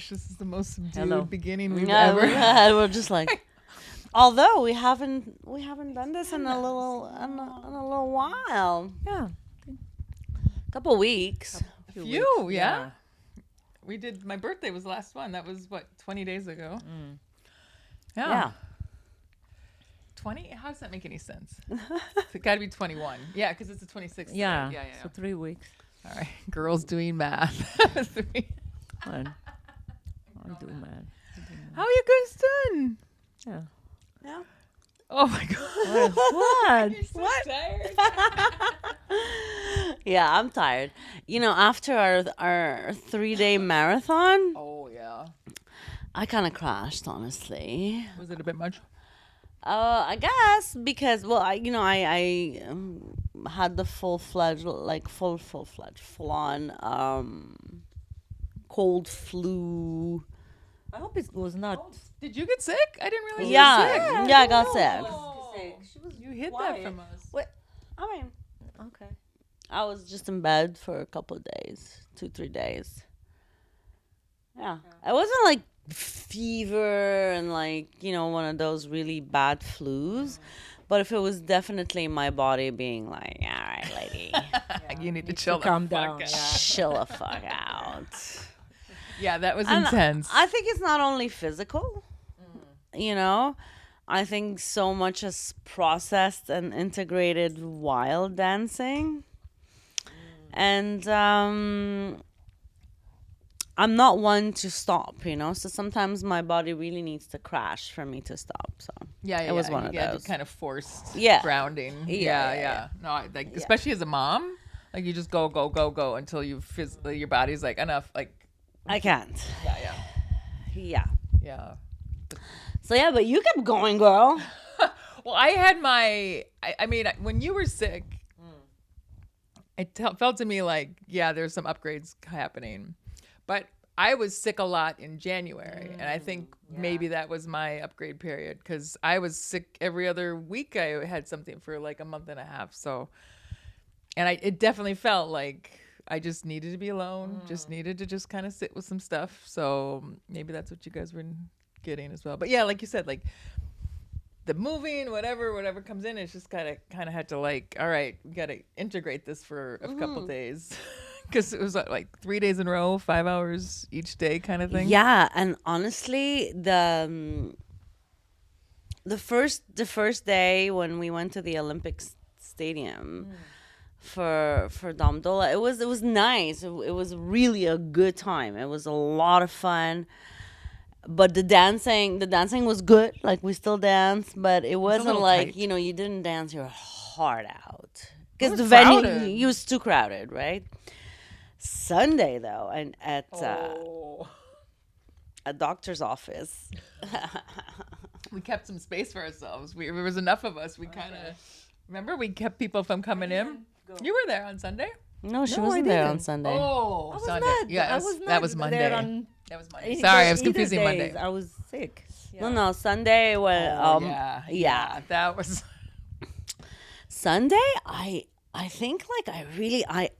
gosh, this is the most subdued beginning we've Yeah, ever had. we're just like. Although we haven't done this in a little while. Yeah. Couple weeks. Few, yeah. We did. My birthday was the last one. That was what 20 days ago. Yeah. 20? How does that make any sense? It's got to be 21. Yeah, because it's the 26th. Yeah. Yeah. So 3 weeks. All right, girls doing math. Fine. I'm doing mad. How are you guys doing? Yeah. Yeah. Oh my god. What? You're so tired. Yeah, I'm tired. You know, after our 3-day marathon, Oh yeah. I kind of crashed, honestly. Was it a bit much? I guess because I had the full on cold flu. I hope it was not. Did you get sick? I didn't realize Yeah, you were sick. yeah, I got sick. You hid that from us. I mean, Okay. I was just in bed for a couple of days, 2-3 days. Yeah, it wasn't like fever and one of those really bad flus, but if it was definitely my body being like, all right, lady, You need to chill. Calm down. Out. Yeah. chill the fuck out. Yeah, that was And intense. I think it's not only physical, I think so much is processed and integrated while dancing. And I'm not one to stop, so sometimes my body really needs to crash for me to stop. So Yeah, it was one you of gotta be those. kind of forced Yeah. grounding. Yeah. No, especially as a mom, like you just go until your body's like enough. Like I can't. yeah. Yeah. So yeah, but you kept going, girl. Well, I had I mean, when you were sick, it felt to me like, there's some upgrades happening. But I was sick a lot in January, and I think maybe that was my upgrade period because I was sick every other week. I had something for like a month and a half. So, and it definitely felt like I just needed to be alone, just needed to just kind of sit with some stuff. So maybe that's what you guys were getting as well. But yeah, like you said, like the moving, whatever comes in, it's just kind of had to like, all right, we got to integrate this for a couple days. Because it was like 3 days in a row, 5 hours each day kind of thing. Yeah, and honestly, the first day when we went to the Olympic Stadium for Domdola, it was nice. It was really a good time. It was a lot of fun. But the dancing was good. Like we still danced, but it wasn't little like tight. you didn't dance your heart out because was the venue crowded. it was too crowded, right? Sunday though, and at a doctor's office. We kept some space for ourselves. There was enough of us. We kind of remember we kept people from coming in. You were there on Sunday. No, she No, I wasn't there on didn't. Sunday. Oh, I was Sunday. not. Yeah, I was that not was Monday. there on That was Monday. either- Sorry, I was either confusing days. Monday. I was sick. No, Sunday when Yeah, that was. Sunday I think like I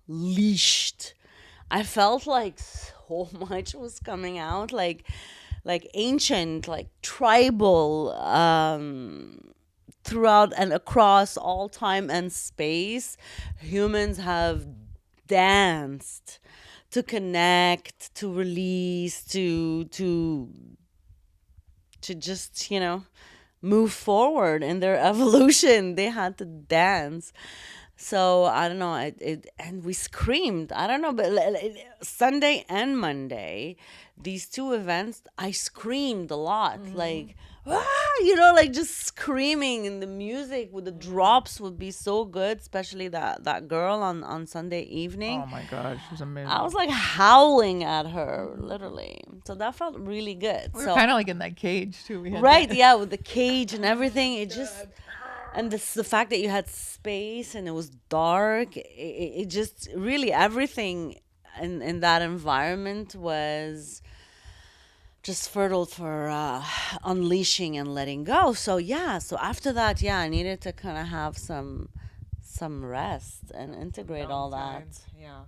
unleashed. I felt like so much was coming out, like ancient, like tribal, throughout and across all time and space. Humans have danced to connect, to release, to just move forward in their evolution. They had to dance. So I don't know. And we screamed. I don't know, but Sunday and Monday, these two events, I screamed a lot. Like, like just screaming. And the music with the drops would be so good, especially that girl on Sunday evening. Oh my gosh, she was amazing. I was like howling at her, literally. So that felt really good. We were kind of like in that cage too. We had Right, that- yeah, with the cage and everything. It just, and the fact that you had space and it was dark, it just really everything in that environment was just fertile for unleashing and letting go. So after that, I needed to kind of have some rest and integrate all that. Yeah.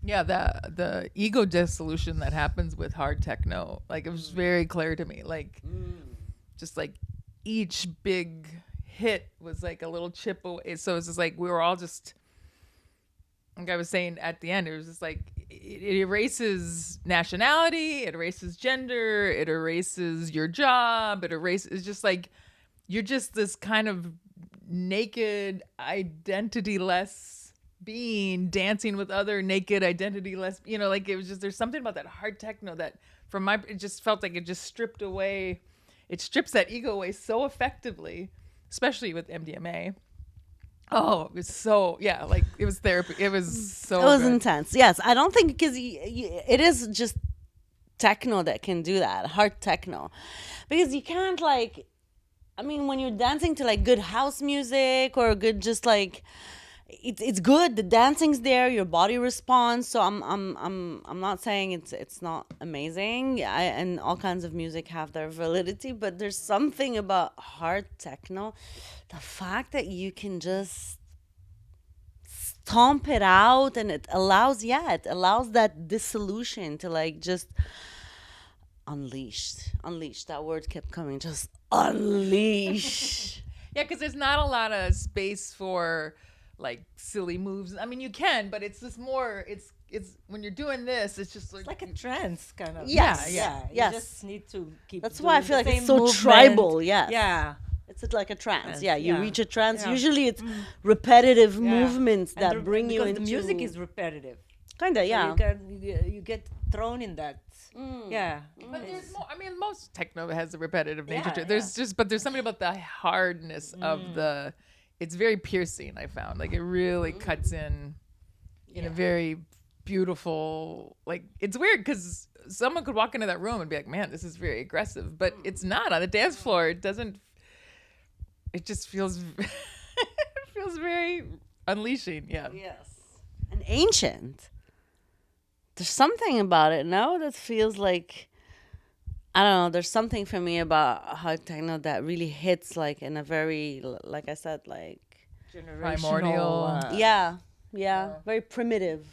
Yeah, the ego dissolution that happens with hard techno, like it was very clear to me. Like just like each big hit was like a little chip away. So it's just like we were all just like I was saying at the end, it was just like it erases nationality, it erases gender, it erases your job, it erases it's just like you're just this kind of naked identityless being dancing with other naked identityless, like it was just there's something about that hard techno that from my it just felt like it just stripped away, it strips that ego away so effectively, especially with MDMA. Oh, it was so like it was therapy. It was so It was good. intense. Yes, I don't think because it is just techno that can do that, hard techno, because you can't like. I mean, when you're dancing to like good house music or good just like. It's good. The dancing's there. Your body responds. So I'm not saying it's not amazing. And all kinds of music have their validity, but there's something about hard techno, the fact that you can just stomp it out, and it allows that dissolution to like just unleash. That word kept coming. Just unleash. Yeah, because there's not a lot of space for like silly moves. I mean, you can, but it's just more. It's when you're doing this, it's just It's like a trance kind of. Yes. Yeah. Yes. You just need to keep. That's why I doing feel the like it's same so movement. tribal. Yes. Yeah. It's like a trance. Trance, Yeah, you yeah. reach a trance. Yeah. Usually it's repetitive Yeah. movements And that the- bring you because into the music is repetitive. kinda, So yeah. you get thrown in that. Yeah. But there's more. I mean, most techno has a repetitive nature Yeah, to it. There's something about the hardness of the. It's very piercing. I found like it really cuts in a very beautiful. Like it's weird because someone could walk into that room and be like, "Man, this is very aggressive," but it's not on the dance floor. It doesn't. It just feels. It feels very unleashing. Yeah. Yes. And ancient. There's something about it, no? That feels like I don't know, there's something for me about hard techno that really hits like in a very like I said, like Primordial. yeah. Very primitive.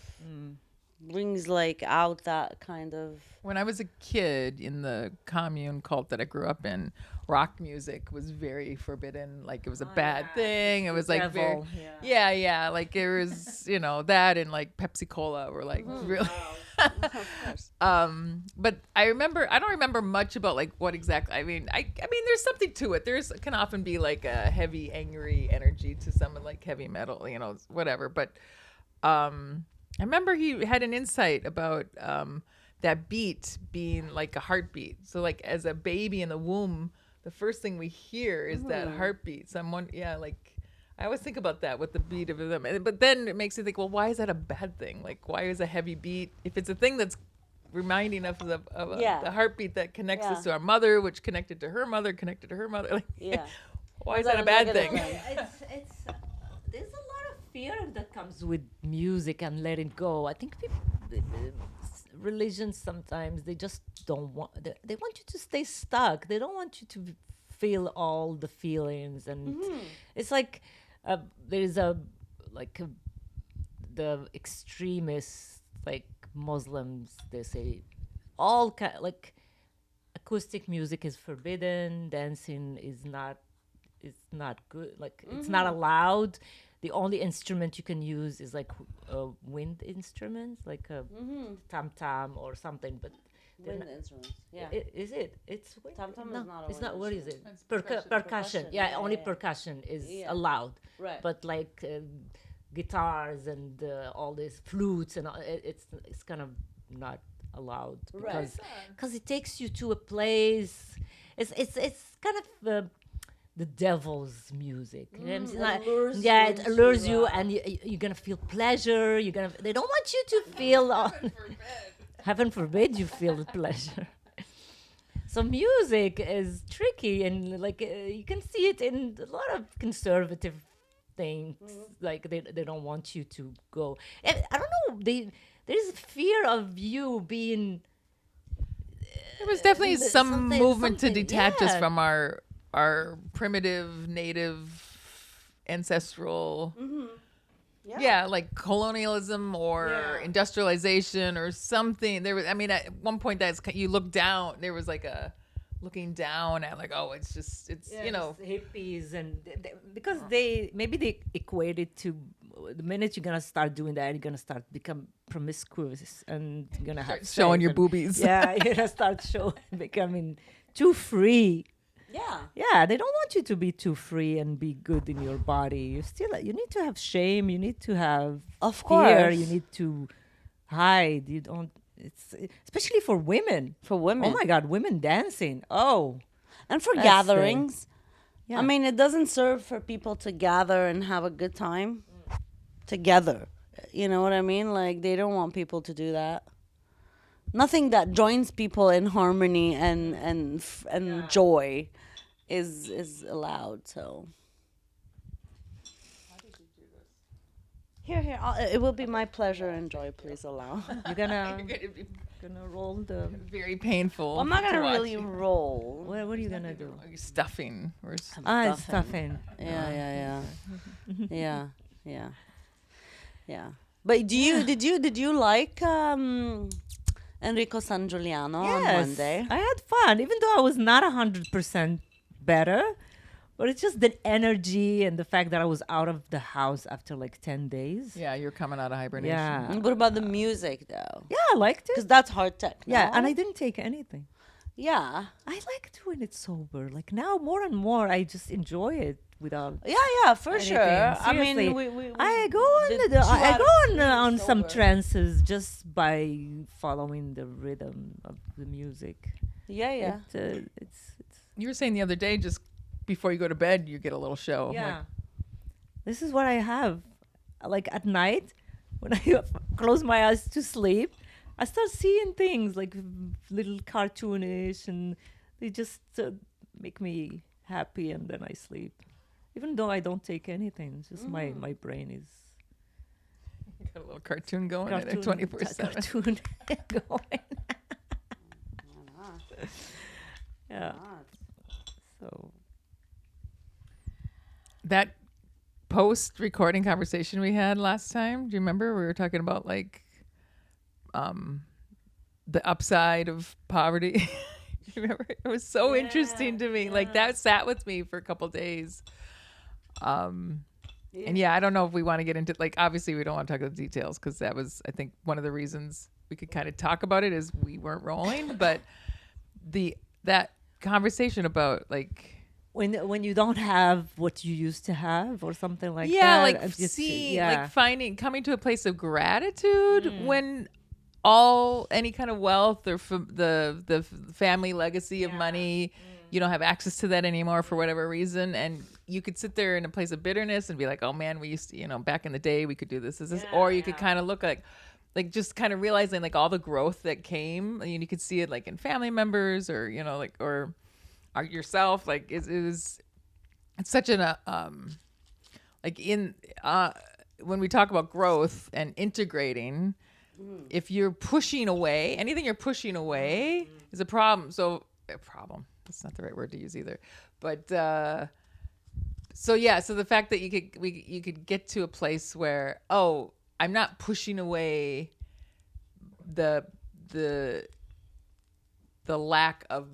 Brings like out that kind of When I was a kid in the commune cult that I grew up in, rock music was very forbidden. Like it was a bad thing. It was like very, devil, yeah. Like it was, that and like Pepsi Cola were like really. But I don't remember much about like what exactly. I mean, there's something to it. Can often be like a heavy, angry energy to someone like heavy metal, whatever. But I remember he had an insight about that beat being like a heartbeat. So like as a baby in the womb, the first thing we hear is that heartbeat. Someone, like I always think about that with the beat of them. But then it makes me think, well, why is that a bad thing? Like why is a heavy beat, if it's a thing that's reminding us of the heartbeat that connects us to our mother, which connected to her mother, like why is that a bad thing? It's there's a lot of fear that comes with music and letting go. I think religions sometimes they just don't want. They want you to stay stuck. They don't want you to feel all the feelings, and it's like there's the extremists like Muslims. They say all like acoustic music is forbidden. Dancing is not good. Like it's not allowed. The only instrument you can use is like wind instruments, like a tam tam or something. But wind instruments. Yeah. is it? It's wind. Tam-tam no, is not a it's wind not. What is it? It's Percussion. percussion. Yeah, Yeah, only yeah. percussion is Yeah. allowed. Right. But like guitars and all these flutes and all, it's kind of not allowed because it takes you to a place. It's kind of the devil's music. You know what I'm saying? allures Yeah, you it into, allures you, and you're gonna feel pleasure. They don't want you to feel. Heaven forbid you feel the pleasure. So music is tricky, and like you can see it in a lot of conservative things. Like they don't want you to go. And I don't know. There's fear of you being. There was definitely some movement to detach us yeah. from our primitive, native, ancestral Yeah, like colonialism or Yeah. industrialization or something. There was, I mean, at one point you look down. There was like a looking down at like, oh, it's just, it's Yeah, you know, just hippies and because they maybe they equate it to the minute you're gonna start doing that, you're gonna start become promiscuous and you're gonna have showing sex your and- boobies. Yeah, you're gonna start becoming too free. Yeah. Yeah, they don't want you to be too free and be good in your body. You need to have shame. You need to have Of fear. course. You need to hide. You don't. It's especially for women. For women. Oh my God, women dancing. Oh, And for That's gatherings. yeah. I mean, it doesn't serve for people to gather and have a good time together. You know what I mean? Like, they don't want people to do that. Nothing that joins people in harmony and joy is allowed. So here, it will be my pleasure and joy. Please allow. you're gonna roll the. very painful. Well, I'm not to gonna watch. really roll. What are you gonna do? Stuffing or It's Stuffing. stuffing. Yeah. Yeah. But did you like Enrico San Giuliano on Monday? I had fun, even though I was not 100% better. But it's just the energy and the fact that I was out of the house after like 10 days. Yeah, you're coming out of hibernation. Yeah. What about the music though? Yeah, I liked it. Because that's hard tech. Yeah, no? and I didn't take anything. Yeah. I like doing it sober. Like now, more and more, I just enjoy it without. Yeah, for anything. sure. I Seriously. mean, we I go on. did I 2 go out of on 3 on some sober. trances just by following the rhythm of the music. Yeah. It's You were saying the other day, just before you go to bed, you get a little show. yeah. Like, This is what I have. Like at night, when I close my eyes to sleep, I start seeing things like little cartoonish, and they just make me happy, and then I sleep. Even though I don't take anything, it's just my brain is got a little cartoon going at it cartoon 24/7. cartoon going. Yeah. So That post-recording conversation we had last time, do you remember? We were talking about like the upside of poverty. You remember? It was so interesting to me. Like that sat with me for a couple days. And yeah, I don't know if we want to get into, like, obviously we don't want to talk about the details because that was, I think, one of the reasons we could kind of talk about it is we weren't rolling. But that conversation about like, when you don't have what you used to have or something like yeah, that. like it's just- seeing, yeah. like coming to a place of gratitude Mm. when any kind of wealth or the family legacy of money, you don't have access to that anymore for whatever reason, and you could sit there in a place of bitterness and be like, oh man, we used to, back in the day we could do this, or you could kind of look like just kind of realizing like all the growth that came, and you could see it like in family members or or yourself, like it's such an like in when we talk about growth and integrating, if you're pushing away anything, you're pushing away is a problem. So a problem, that's not the right word to use either, but so the fact that you could get to a place where, oh, I'm not pushing away the lack of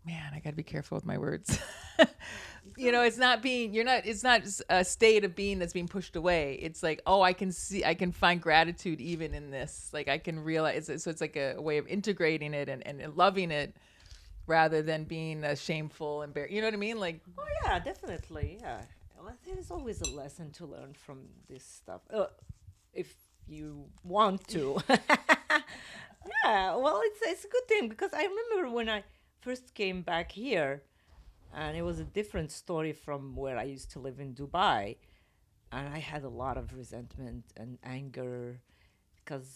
man, I gotta be careful with my words. It's not a state of being that's being pushed away. It's like, oh, I can find gratitude even in this. Like I can realize it. So it's like a way of integrating it and loving it rather than being shameful and you know what I mean? Like, Oh yeah, definitely. Yeah, well, there's always a lesson to learn from this stuff, if you want to. Yeah, well, it's a good thing because I remember when I first came back here, and it was a different story from where I used to live in Dubai, and I had a lot of resentment and anger because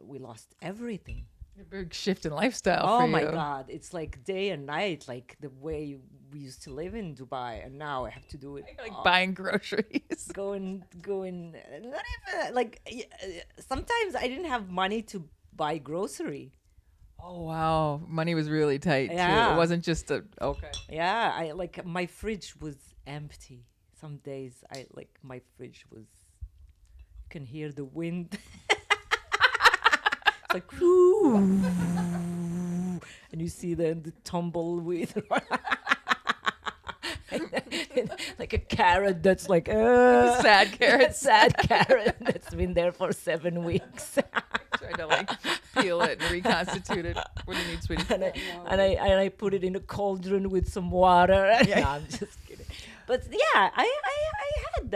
we lost everything. a big shift in lifestyle. Oh for my you. God, it's like day and night, like the way we used to live in Dubai, and now I have to do it Like buying groceries. going, not even like sometimes I didn't have money to buy grocery. Oh wow, money was really tight too. Yeah. It wasn't just okay. Yeah, I like my fridge was empty. some days my fridge was, you can hear the wind. It's like, whoo, and you see the tumbleweed. Like a carrot that's like, Sad carrot. sad carrot that's been there for 7 weeks. Trying to like peel it and reconstitute it. What do you need, sweetie? and I put it in a cauldron with some water. No, I'm just kidding. But yeah, I had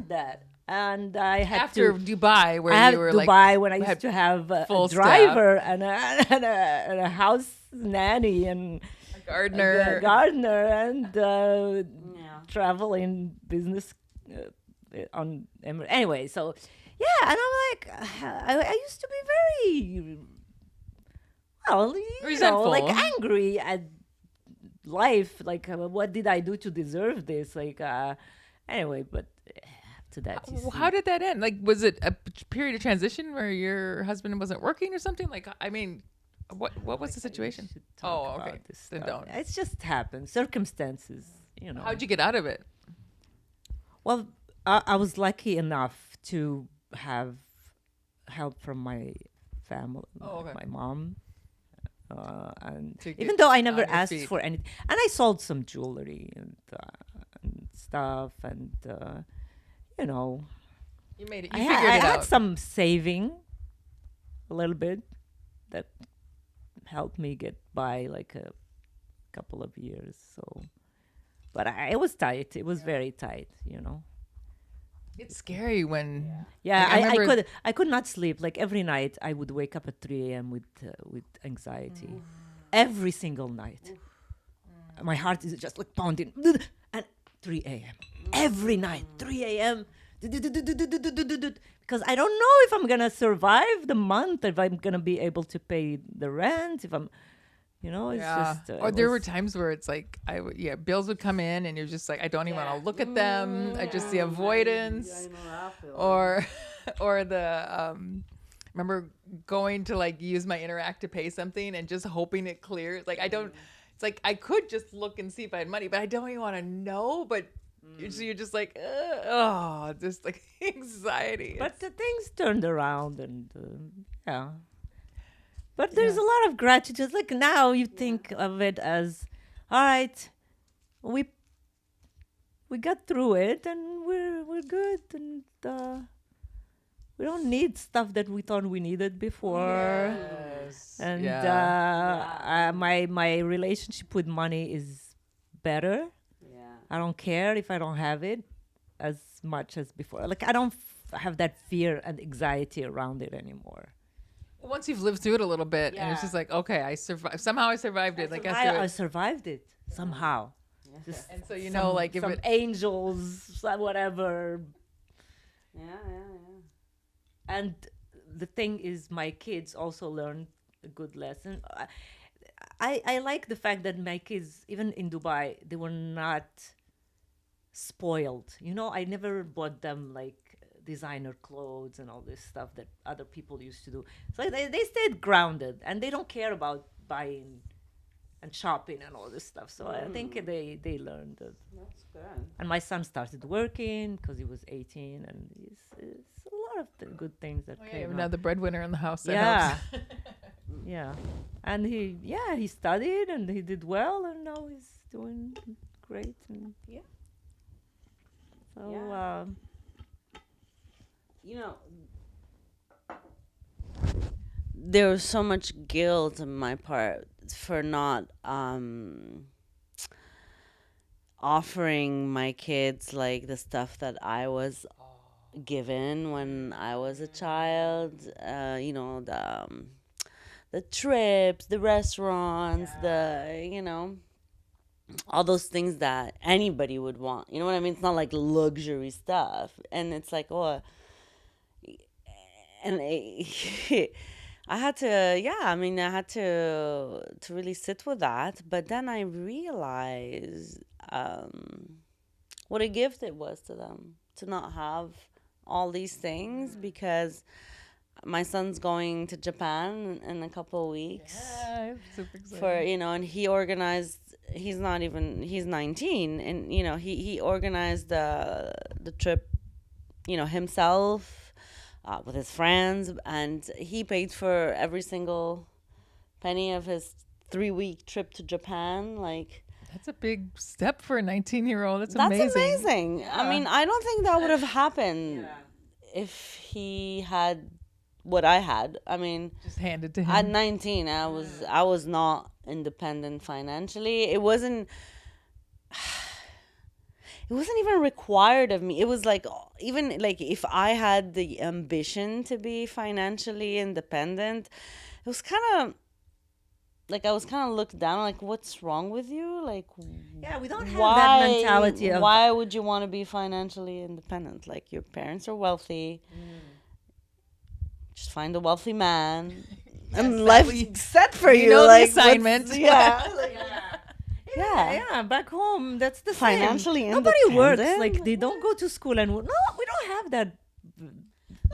that. And I had After to Dubai, where I had you were Dubai like when I used had to have a full driver and a house nanny and a gardener. a gardener and travel in business on anyway. So yeah, and I'm like, I used to be very Resentful. like angry at life. Like, what did I do to deserve this? Like, anyway, but to that, you see. How did that end? Like, was it a period of transition where your husband wasn't working or something? Like, I mean, what was the situation? should talk okay. about this Then stuff. don't. It's just happened. Circumstances, you know. How'd you get out of it? Well, I was lucky enough to have help from my family, Oh, okay. my mom. And To get even though I never on your asked feet. for anything, and I sold some jewelry and stuff, and you know, You made it. I You figured it had out. some saving, a little bit, that helped me get by like a couple of years. So, but it was tight. It was very tight, you know. It's scary when. Yeah, Like, I remember- I could not sleep. Like every night, I would wake up at 3 a.m. with anxiety. Every single night, my heart is just like pounding. At 3 a.m. Every night, 3 a.m. Because I don't know if I'm gonna survive the month, if I'm gonna be able to pay the rent, if I'm, you know, it's just. Or there were times where it's like bills would come in and you're just like, I don't even want to look at them. I just see avoidance. Or remember going to like use my Interact to pay something and just hoping it clears. Like it's like I could just look and see if I had money, but I don't even want to know. But so you're just like, just like anxiety. But the things turned around, and yeah. But there's a lot of gratitude. Like now, you think of it as, all right, we got through it, and we're good, and we don't need stuff that we thought we needed before. Yes. And Yeah. my relationship with money is better. Yeah. I don't care if I don't have it as much as before. Like I don't have that fear and anxiety around it anymore. Once you've lived through it a little bit, and it's Yeah. just like, okay, I survived. Somehow I survived it. Like I survived it somehow. Just and so you know, like if some it, angels, whatever. Yeah. And the thing is, my kids also learned a good lesson. I like the fact that my kids, even in Dubai, they were not spoiled. You know, I never bought them like designer clothes and all this stuff that other people used to do. So they stayed grounded, and they don't care about buying and shopping and all this stuff. So I think they learned that. That's good. And my son started working because he was 18, and it's a lot of good things that you came have out. another breadwinner in the house. That Yeah. helps. Yeah. And he studied and he did well, and now he's doing great. And yeah. So, Yeah. You know, there was so much guilt on my part for not offering my kids like the stuff that I was given when I was a child. You know, the trips, the restaurants, all those things that anybody would want. You know what I mean? It's not like luxury stuff. And it's like, and I had to, I had to really sit with that. But then I realized what a gift it was to them to not have all these things, because my son's going to Japan in a couple of weeks Yeah, I'm super excited. for, and he organized he's not even, he's 19, and he organized the trip, himself, with his friends, and he paid for every single penny of his 3-week trip to Japan. Like, That's a big step for a 19-year-old. That's that's amazing. amazing. I Yeah. mean, I don't think that would have happened if he had what I had. I mean, Just handed to him. at 19, I was not independent financially. It wasn't even required of me. It was like, even like if I had the ambition to be financially independent, it was kind of like I was kind of looked down, like, what's wrong with you? Like, Yeah, we don't have why that mentality of why would you want to be financially independent? Like, your parents are wealthy. Just find a wealthy man, and life's set for you. know the like, assignment. Yeah. yeah, back home that's the Financially same. Nobody works. independent? Like they don't go to school and no, we don't have that.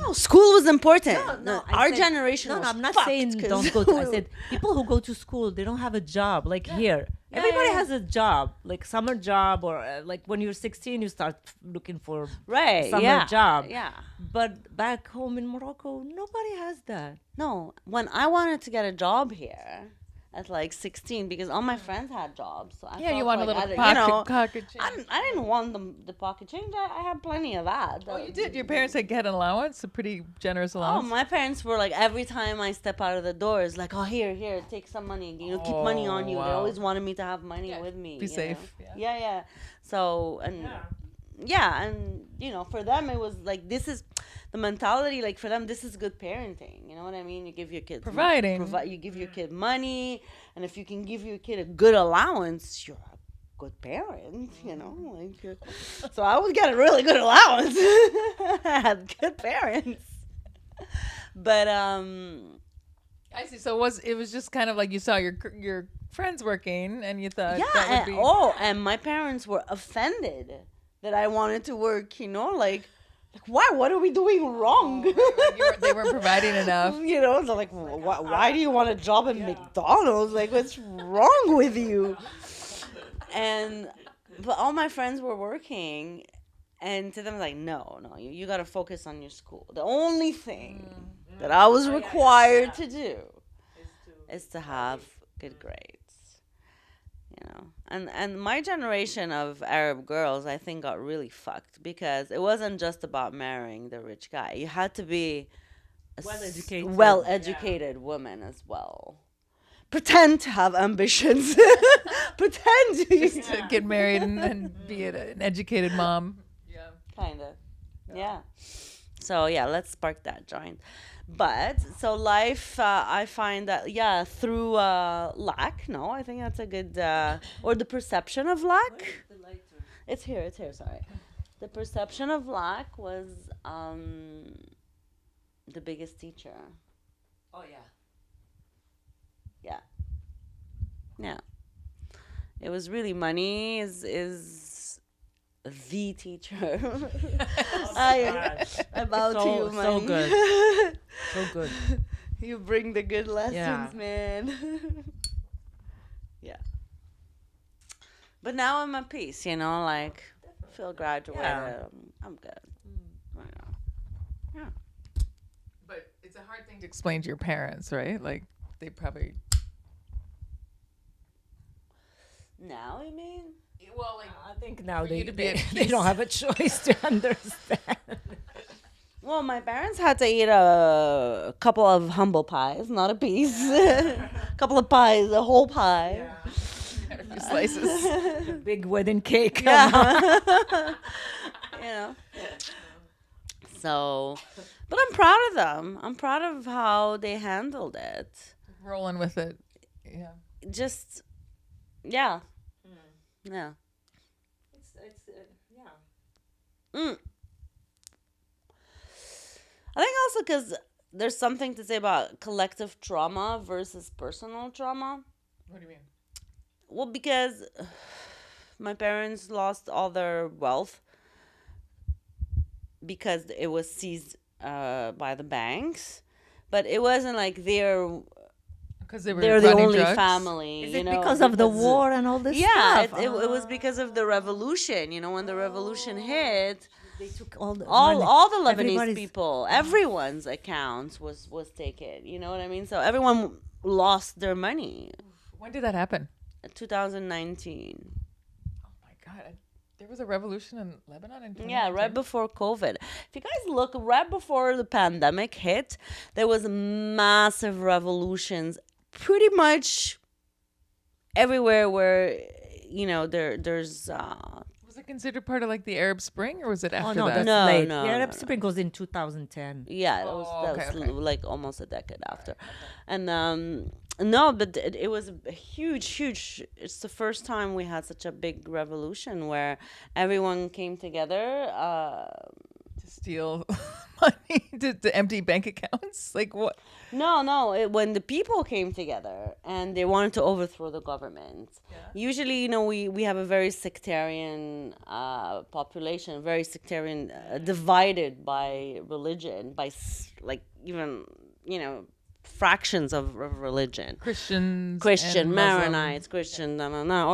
No, school was important. I Our said- generation. No, was I'm not fucked saying 'cause don't go to. I said people who go to school, they don't have a job. Like here, everybody yeah. has a job, like summer job, or like when you're 16, you start looking for right. summer yeah. job. Yeah. But back home in Morocco, nobody has that. No, when I wanted to get a job here at like 16, because all my friends had jobs. So I Yeah, you felt want a like little I, pocket change. I didn't want the pocket change. I had plenty of that. Oh, you did. Your parents had get an allowance, a pretty generous Oh, allowance. my parents were like, every time I step out of the door, it's like, oh, here, take some money. Keep money on you. They wow. always wanted me to have money Yeah, with me. be safe. Know? Yeah. Yeah. So, and and for them, it was like, this is the mentality. Like, for them, this is good parenting. You know what I mean? You give your kids Providing. you give your kid money, and if you can give your kid a good allowance, you're a good parent. So I was getting really good allowance. I had good parents. But I see. So it was just kind of like you saw your friends working, and you thought yeah, that would be. and my parents were offended that I wanted to work. Like why? What are we doing wrong? They weren't providing enough. They're like, why do you want a job at McDonald's? Like, what's wrong with you? But all my friends were working, and to them, like, no, you got to focus on your school. The only thing that I was required to do is to have good grades. And my generation of Arab girls, I think, got really fucked, because it wasn't just about marrying the rich guy. You had to be a well-educated woman as well. Pretend to have ambitions. Pretend To get married and be an educated mom. Yeah. kind of. Yeah. So yeah, let's spark that joint. But so life, I find that through lack. No, I think that's a good or the perception of lack. It's here. Sorry, the perception of lack was the biggest teacher. Oh yeah. Yeah. It was really money is the teacher. I bow to you, money. So good. So good. You bring the good lessons, Yeah. man. Yeah. But now I'm at peace, like, feel graduated. Yeah. I'm good. Right now. Yeah. But it's a hard thing to explain to your parents, right? Like they probably. Now, you mean? Well, like I think now For you they, to be at they don't have a choice to understand. Well, my parents had to eat a couple of humble pies, not a piece. A couple of pies, a whole pie. a few slices. Big wedding cake. Yeah. So, but I'm proud of them. I'm proud of how they handled it. Rolling with it. Yeah. Just, yeah. Yeah. Mm. I think also because there's something to say about collective trauma versus personal trauma. What do you mean? Well, because my parents lost all their wealth because it was seized by the banks, but it wasn't like their because they were they're the running only drugs? family. Is you it know, because of the war and all this Yeah, stuff? it was because of the revolution. You know, when the revolution hit, They took all the all money. all the Lebanese Everybody's- people, everyone's accounts was taken. You know what I mean? So everyone lost their money. When did that happen? 2019. Oh my God. There was a revolution in Lebanon in 2019? Yeah, right before COVID. If you guys look, right before the pandemic hit, there was massive revolutions pretty much everywhere where, you know, there's Was it considered part of like the Arab Spring or was it after Oh no, that? that's No, late. no, the Arab no, no. Spring was in 2010. yeah, Oh, that okay, was okay. like almost a decade after. And no, but it was a huge, it's the first time we had such a big revolution where everyone came together. To steal money, to empty bank accounts? Like what? No, when the people came together and they wanted to overthrow the government. Usually, you know, we have a very sectarian population, very sectarian, divided by religion, by like even, you know, fractions of religion. Christian, Maronites, Christian,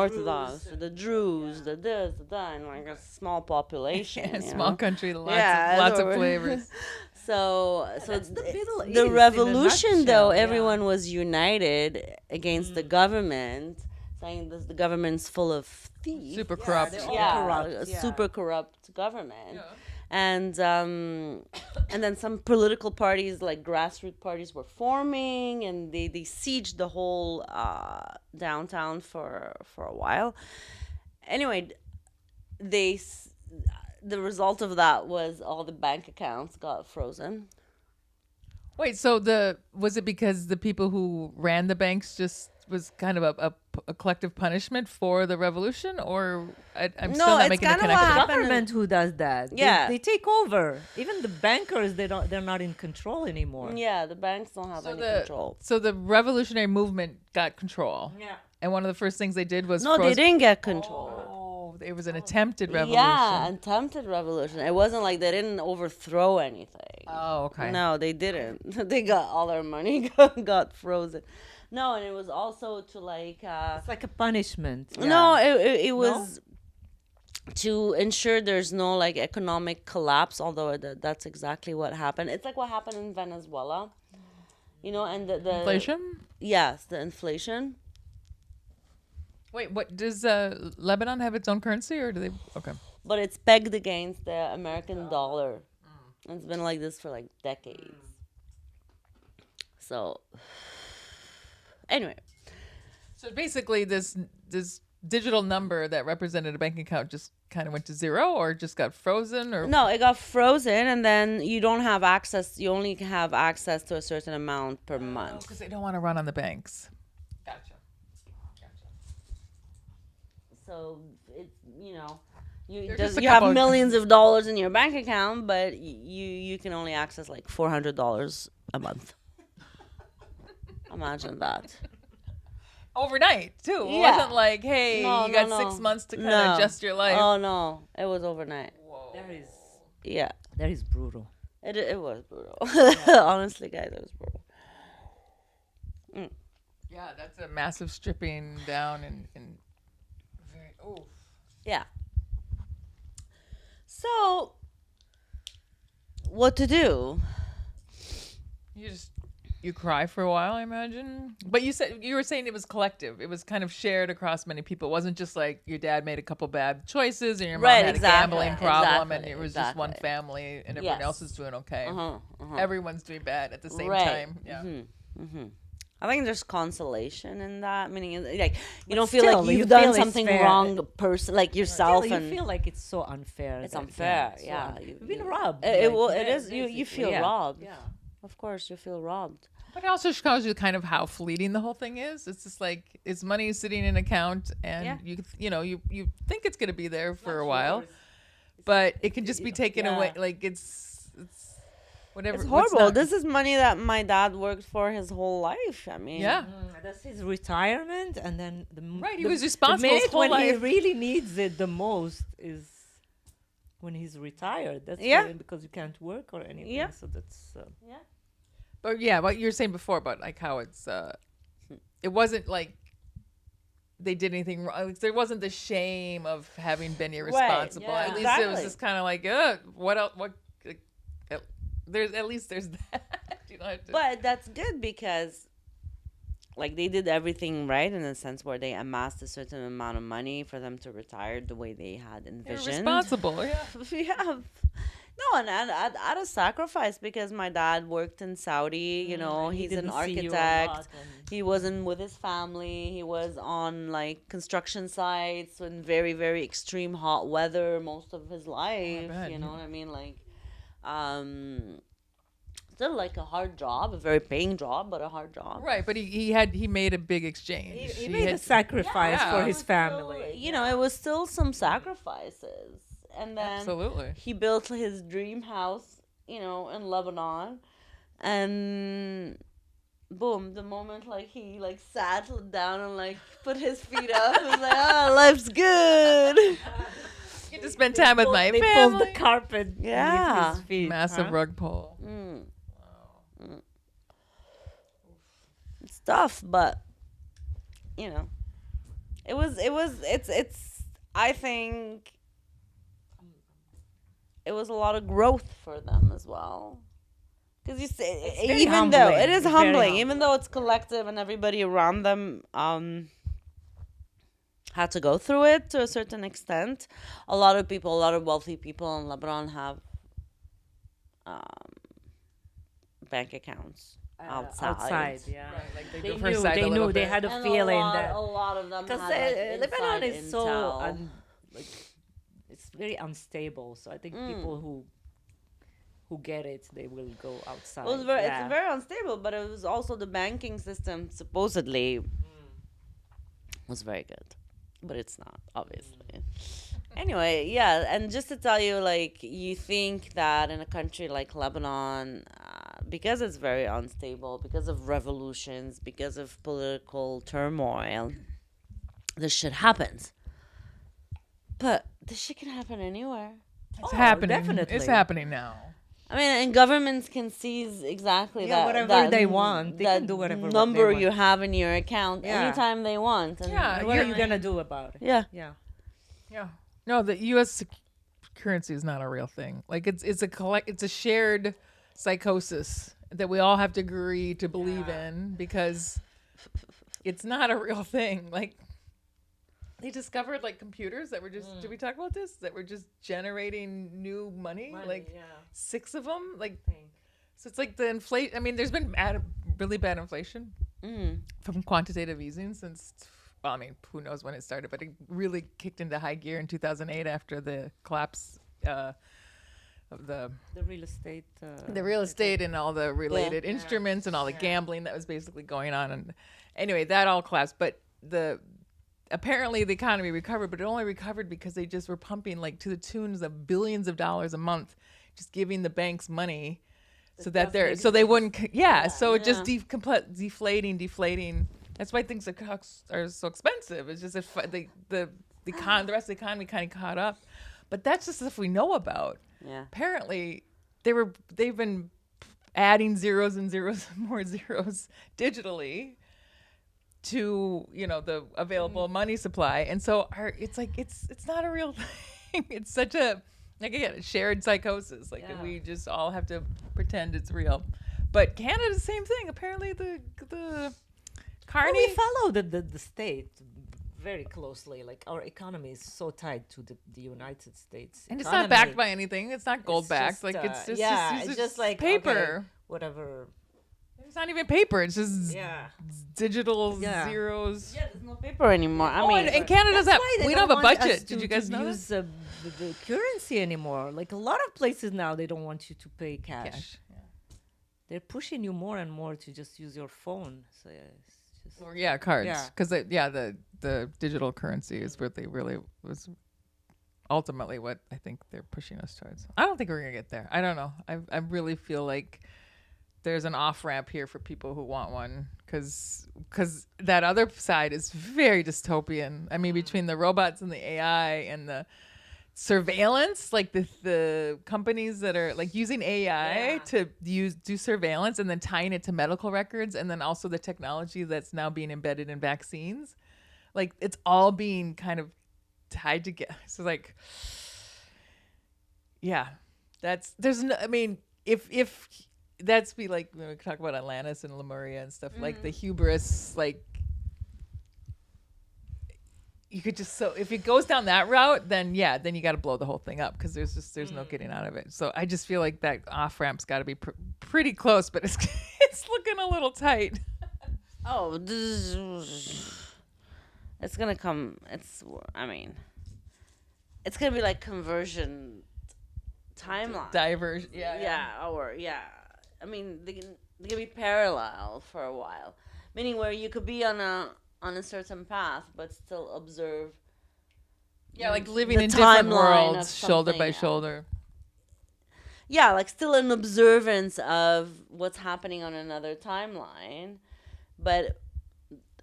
Orthodox, the Druze, the this, the that, and like a small population. you small know? country, lots, Yeah, lots of or- flavors. So That's the Middle East the in a revolution, though, nutshell, yeah. everyone was united against the government, saying that the government's full of thieves. Super corrupt. they're all Yeah, corrupt, a yeah. super corrupt government. And then some political parties, like grassroots parties, were forming, and they sieged the whole downtown for a while. Anyway, the result of that was all the bank accounts got frozen. Wait, so was it because the people who ran the banks just was kind of a collective punishment for the revolution, or I'm still No, not it's making a kinda what connection. happened. Government who does that. Yeah. They take over. Even the bankers, they're not in control anymore. Yeah, the banks don't have any control. So the revolutionary movement got control. Yeah. And one of the first things they did was No, they froze- didn't get control. Oh, it was an attempted revolution. Yeah, attempted revolution. It wasn't like they didn't overthrow anything. Oh, okay. No, they didn't. They got all their money got frozen. No, and it was also to like. It's like a punishment. No, it was to ensure there's no like economic collapse. Although that's exactly what happened. It's like what happened in Venezuela. You know, and the Inflation? Yes, the inflation. Wait, what does Lebanon have its own currency, or do they? Okay. But it's pegged against the American dollar. It's been like this for like decades. So, anyway, So basically, this digital number that represented a bank account just kind of went to zero, or just got frozen, or no, it got frozen, and then you don't have access. You only have access to a certain amount per month. because they don't want to run on the banks. Gotcha. So it's There's just a you have couple- millions of dollars in your bank account, but you can only access like $400 a month. Imagine that. Overnight too. It Yeah. wasn't like, hey, No, you got no, 6 no. months to kind No. of adjust your life. Oh no, it was overnight. Yeah, That is brutal. it was brutal. Honestly, guys, it was brutal. Yeah, that's a massive stripping down and very. Oh, Yeah. So, what to do? you cry for a while, I imagine. But you were saying it was collective. It was kind of shared across many people. It wasn't just like your dad made a couple bad choices and your mom Right, had exactly, a gambling problem and exactly, it was just one exactly. family and everyone Yes. else is doing okay. Uh-huh. Everyone's doing bad at the same Right. time. Yeah. I think there's consolation in that, meaning like you don't still, feel like you you've done feel it's something fair. wrong, person like yourself, Still, you and feel like it's so unfair. it's that- unfair. so Yeah, You've been robbed. It like, is. You feel yeah. robbed. Yeah. Of course, you feel robbed. But it also shows you kind of how fleeting the whole thing is. It's just like it's money sitting in an account, and Yeah. you think it's gonna be there for a while, but it can just be taken Yeah. away. Like it's whatever. It's what's horrible. not- This is money that my dad worked for his whole life. I mean, Yeah. That's his retirement, and then Right, he was responsible The his minute whole when he life. really needs it the most is when he's retired. That's Yeah. because you can't work or anything. Yeah. So that's But yeah, what you were saying before about like how it's it wasn't like they did anything wrong. Like, there wasn't the shame of having been irresponsible. yeah, At least it was exactly. just kind of like, what else? What? There's at least there's that. You don't have to. But that's good because, like, they did everything right in a sense where they amassed a certain amount of money for them to retire the way they had They're envisioned. responsible. Yeah. Yeah. No, and at a sacrifice because my dad worked in Saudi. You know, He he's an didn't see you a architect. lot, and He wasn't with his family. He was on like construction sites in very, very extreme hot weather most of his life. bet, You know yeah. what I mean? Like, still like a hard job, a very paying job, but a hard job. Right, but he made a big exchange. he made a sacrifice Yeah. for It his was family. still, you know, it was still some sacrifices. And then Absolutely. he built his dream house, you know, in Lebanon. And boom, the moment like he like sat down and like put his feet up, it was like, oh, life's good. Get to spend time with my They pulled family. the carpet Yeah. beneath his feet. Massive huh? rug pull. Mm. It's tough, but you know, it's I think it was a lot of growth for them as well. Because you say, very even though humbling. it is It's very humbling, even though it's collective and everybody around them had to go through it to a certain extent. A lot of people, a lot of wealthy people in Lebanon have bank accounts outside. Yeah. Like They do for knew. side a They little knew. They bit. had a And feeling a that lot of them because had like Lebanon inside is so intel. like it's very unstable. So I think people who get it, they will go outside. It was it's very unstable, but it was also the banking system supposedly was very good, but it's not, obviously. Anyway, yeah, and just to tell you, like, you think that in a country like Lebanon, because it's very unstable, because of revolutions, because of political turmoil, this shit happens. But this shit can happen anywhere. It's happening. definitely. It's happening now. I mean, and governments can seize exactly Yeah, that. whatever that, they want. They that can do whatever what number they want. you have in your account Yeah. anytime they want. And Yeah, What are you're- you gonna do about it? Yeah. Yeah. Yeah. No, the U.S. currency is not a real thing. Like it's a shared psychosis that we all have to agree to believe in because it's not a real thing. Like they discovered like computers that were just did we talk about this? That were just generating new money, like 6 of them. Like so it's like the inflation. I mean, there's been really bad inflation from quantitative easing since well, I mean, who knows when it started, but it really kicked into high gear in 2008 after the collapse of the real estate. real estate and all the related instruments and all the gambling that was basically going on. And anyway, that all collapsed. But apparently the economy recovered, but it only recovered because they just were pumping like to the tunes of billions of dollars a month, just giving the banks money so that they wouldn't. So it just deflating. That's why things are so expensive. It's just if the rest of the economy kind of caught up, but that's just stuff we know about. Yeah. Apparently, they've been adding zeros and zeros and more zeros digitally to the available money supply, and so it's like it's not a real thing. It's such a a shared psychosis. Like we just all have to pretend it's real. But Canada's the same thing. Apparently, the Carney. We follow the state very closely. Like our economy is so tied to the United States, And it's not backed by anything. It's not gold It's backed. just, Like it's it's just like paper. okay, whatever. It's not even paper. It's just Yeah. digital Yeah. Yeah, zeros. there's no paper anymore. I mean, and Canada's That's that why they we don't have a want us budget. Did to- you guys to know use that? the currency anymore? Like a lot of places now, they don't want you to pay cash. Cash. They're pushing you more and more to just use your phone. So yeah, it's just Or cards. Yeah. Because the digital currency is what they really was ultimately what I think they're pushing us towards. I don't think we're gonna get there. I don't know. I really feel like there's an off ramp here for people who want one because that other side is very dystopian. I mean, between the robots and the AI and surveillance, like the companies that are like using AI to do surveillance and then tying it to medical records, and then also the technology that's now being embedded in vaccines. Like it's all being kind of tied together. So like, yeah, there's no, I mean, if that's be like when we talk about Atlantis and Lemuria and stuff, like the hubris, like you could just, so if it goes down that route, then then you got to blow the whole thing up, because there's no getting out of it. So I just feel like that off ramp's got to be pretty close, but it's it's looking a little tight. Oh, it's gonna come. I mean, it's gonna be like conversion timeline. Diversion. I mean, they can be parallel for a while, meaning where you could be on a certain path but still observe. Yeah, like living the in different timeline worlds, of shoulder by something, shoulder. Yeah, like still an observance of what's happening on another timeline, but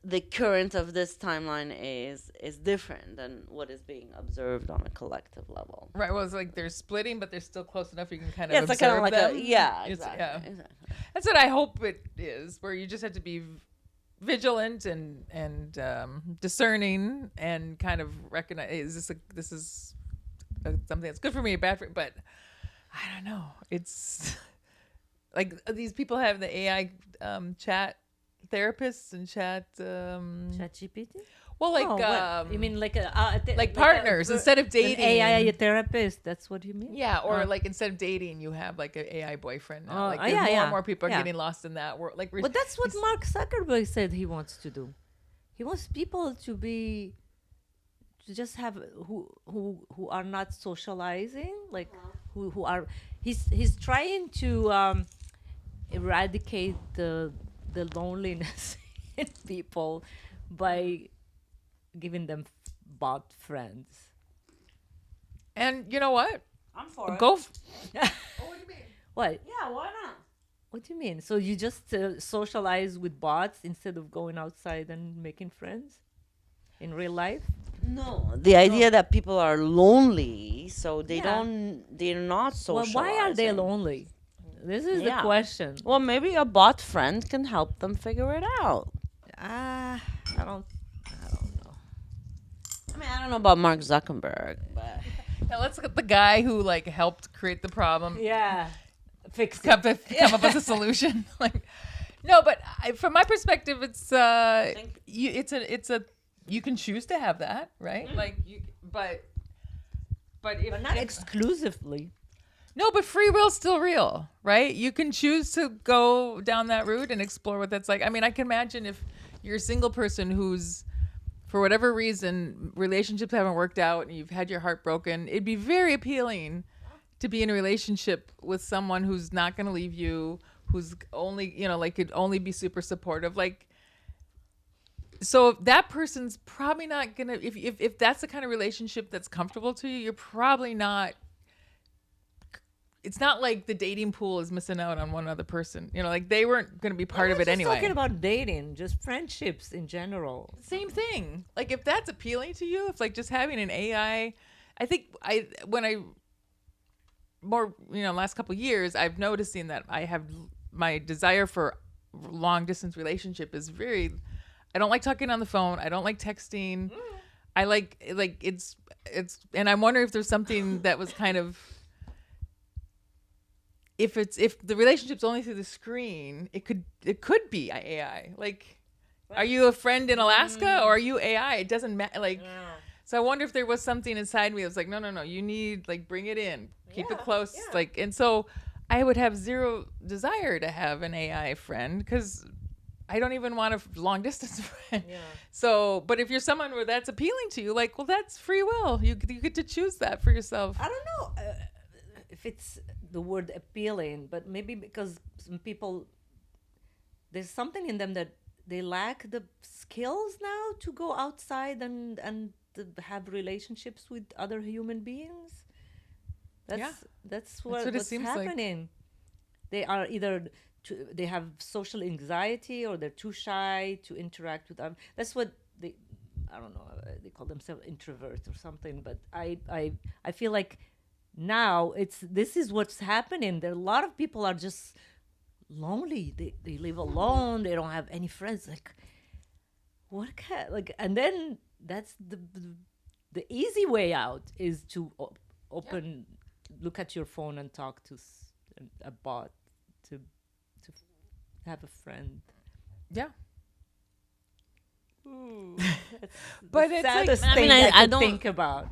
the current of this timeline is different than what is being observed on a collective level. Right. Well, it's like they're splitting, but they're still close enough you can kind of Yeah, it's like kind of observe like them. exactly. That's what I hope it is, where you just have to be vigilant and discerning and kind of recognize, this is something that's good for me, bad for, but I don't know. It's like these people have the AI chat therapists and chat ChatGPT. well, like what? You mean like like partners instead of dating? An AI therapist. That's what you mean? Yeah, or like instead of dating, you have like an AI boyfriend. Now. Like yeah, more yeah. and more people are Yeah. getting lost in that world. Like, But that's what Mark Zuckerberg said he wants to do. He wants people to just have who are not socializing, like who are. He's trying to eradicate the loneliness in people by giving them bot friends. And you know what? I'm for it. Go. Oh, what do you mean? What? Yeah, why not? What do you mean? So you just socialize with bots instead of going outside and making friends in real life? No, the idea that people are lonely, so they're not Well, socializing. why are they lonely? This is the Yeah. question. Well, maybe a bot friend can help them figure it out. I don't know. I mean, I don't know about Mark Zuckerberg, but Now let's look at the guy who like helped create the problem. Yeah, fix it. Come up with a solution. Like, no, but from my perspective, it's you can choose to have that, right? Like but if But not exclusively. no, but free will's still real, right? You can choose to go down that route and explore what that's like. I mean, I can imagine if you're a single person who's, for whatever reason, relationships haven't worked out and you've had your heart broken, it'd be very appealing to be in a relationship with someone who's not going to leave you, who's only, like could only be super supportive. Like, so that person's probably not going to, if that's the kind of relationship that's comfortable to you, you're probably not. It's not like the dating pool is missing out on one other person. Like they weren't going to be part of it anyway. I'm not talking about dating, just friendships in general. Same thing. Like if that's appealing to you, if like just having an AI, I think last couple of years, I've noticing that I have my desire for long distance relationship is I don't like talking on the phone. I don't like texting. I like it's, and I'm wondering if there's something that was kind of, if the relationship's only through the screen, it could be AI. Like, are you a friend in Alaska or are you AI? It doesn't matter. Like, so I wonder if there was something inside me that was like, no, you need, like, bring it in, keep it close. Yeah. Like, and so I would have zero desire to have an AI friend because I don't even want a long distance friend. Yeah. So, but if you're someone where that's appealing to you, like, well, that's free will. You get to choose that for yourself. I don't know if it's the word appealing, but maybe because some people, there's something in them that they lack the skills now to go outside and to have relationships with other human beings. That's what's happening. Like. They are either they have social anxiety or they're too shy to interact with them. That's what I don't know, they call themselves introverts or something, but I feel like now this is what's happening. There are a lot of people are just lonely. They live alone. They don't have any friends. Like, what can, like, and then that's the easy way out is to open, look at your phone and talk to a bot to have a friend. Yeah. But it's saddest like, thing I could don't think about.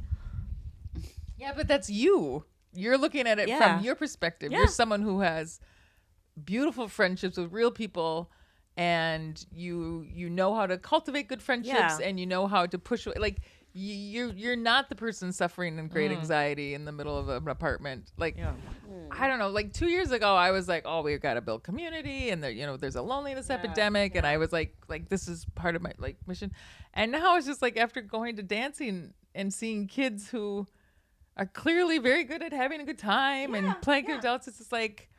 Yeah, but that's you. You're looking at it Yeah. from your perspective. Yeah. You're someone who has beautiful friendships with real people, and you know how to cultivate good friendships, Yeah. and you know how to push. Like you're not the person suffering in great anxiety in the middle of an apartment. Like Yeah. I don't know. Like 2 years ago, I was like, oh, we've got to build community, and there's a loneliness epidemic, and I was like this is part of my like mission. And now it's just like after going to dancing and seeing kids who are clearly very good at having a good time and playing good adults, it's just like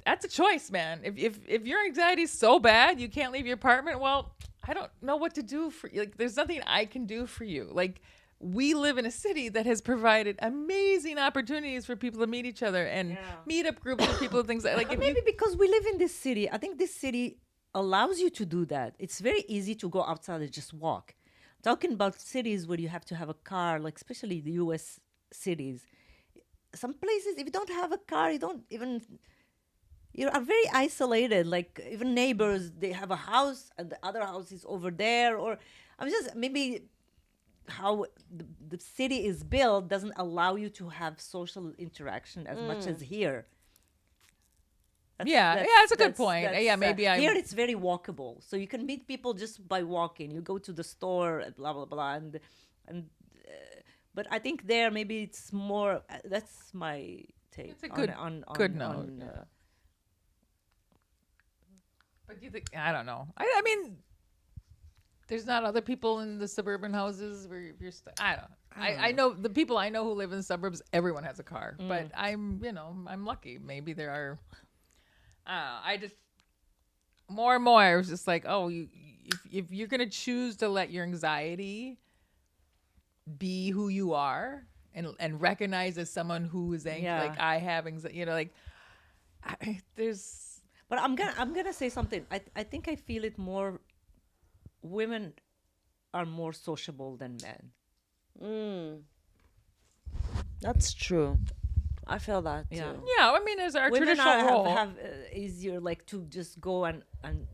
that's a choice, man. If your anxiety is so bad you can't leave your apartment, well, I don't know what to do for you. Like, there's nothing I can do for you. Like, we live in a city that has provided amazing opportunities for people to meet each other and meet up groups of people and things like if Maybe because we live in this city, I think this city allows you to do that. It's very easy to go outside and just walk. Talking about cities where you have to have a car, like especially the U.S. cities, some places if you don't have a car, you don't even. You are very isolated. Like even neighbors, they have a house and the other house is over there. Or I'm just maybe how the city is built doesn't allow you to have social interaction as much as here. That's a good point. Yeah, maybe here it's very walkable, so you can meet people just by walking. You go to the store, blah blah blah, and but I think there maybe it's more. That's my take. It's a good good note. But do you think, I don't know. I mean, there's not other people in the suburban houses where you're I don't know. I know the people I know who live in the suburbs, everyone has a car. But I'm lucky. Maybe there are, I just, more and more, I was just like, oh, if you're going to choose to let your anxiety be who you are and recognize as someone who is anxious, like I have anxiety, there's, but I'm gonna say something. I think I feel it more. Women are more sociable than men. That's true. I feel that too. Yeah, I mean, there's our Women traditional role. have easier like to just go and Meet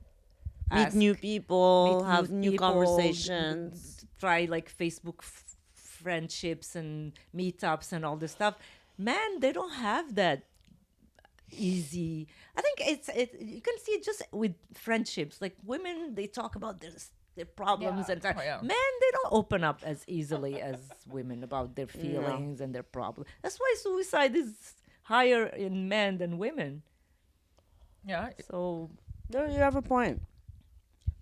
ask, new people, meet have new people, conversations. try like Facebook friendships and meetups and all this stuff. Men, they don't have that easy. I think you can see it just with friendships. Like women, they talk about their problems and men, they don't open up as easily as women about their feelings and their problems. That's why suicide is higher in men than women. Yeah. So there you have a point.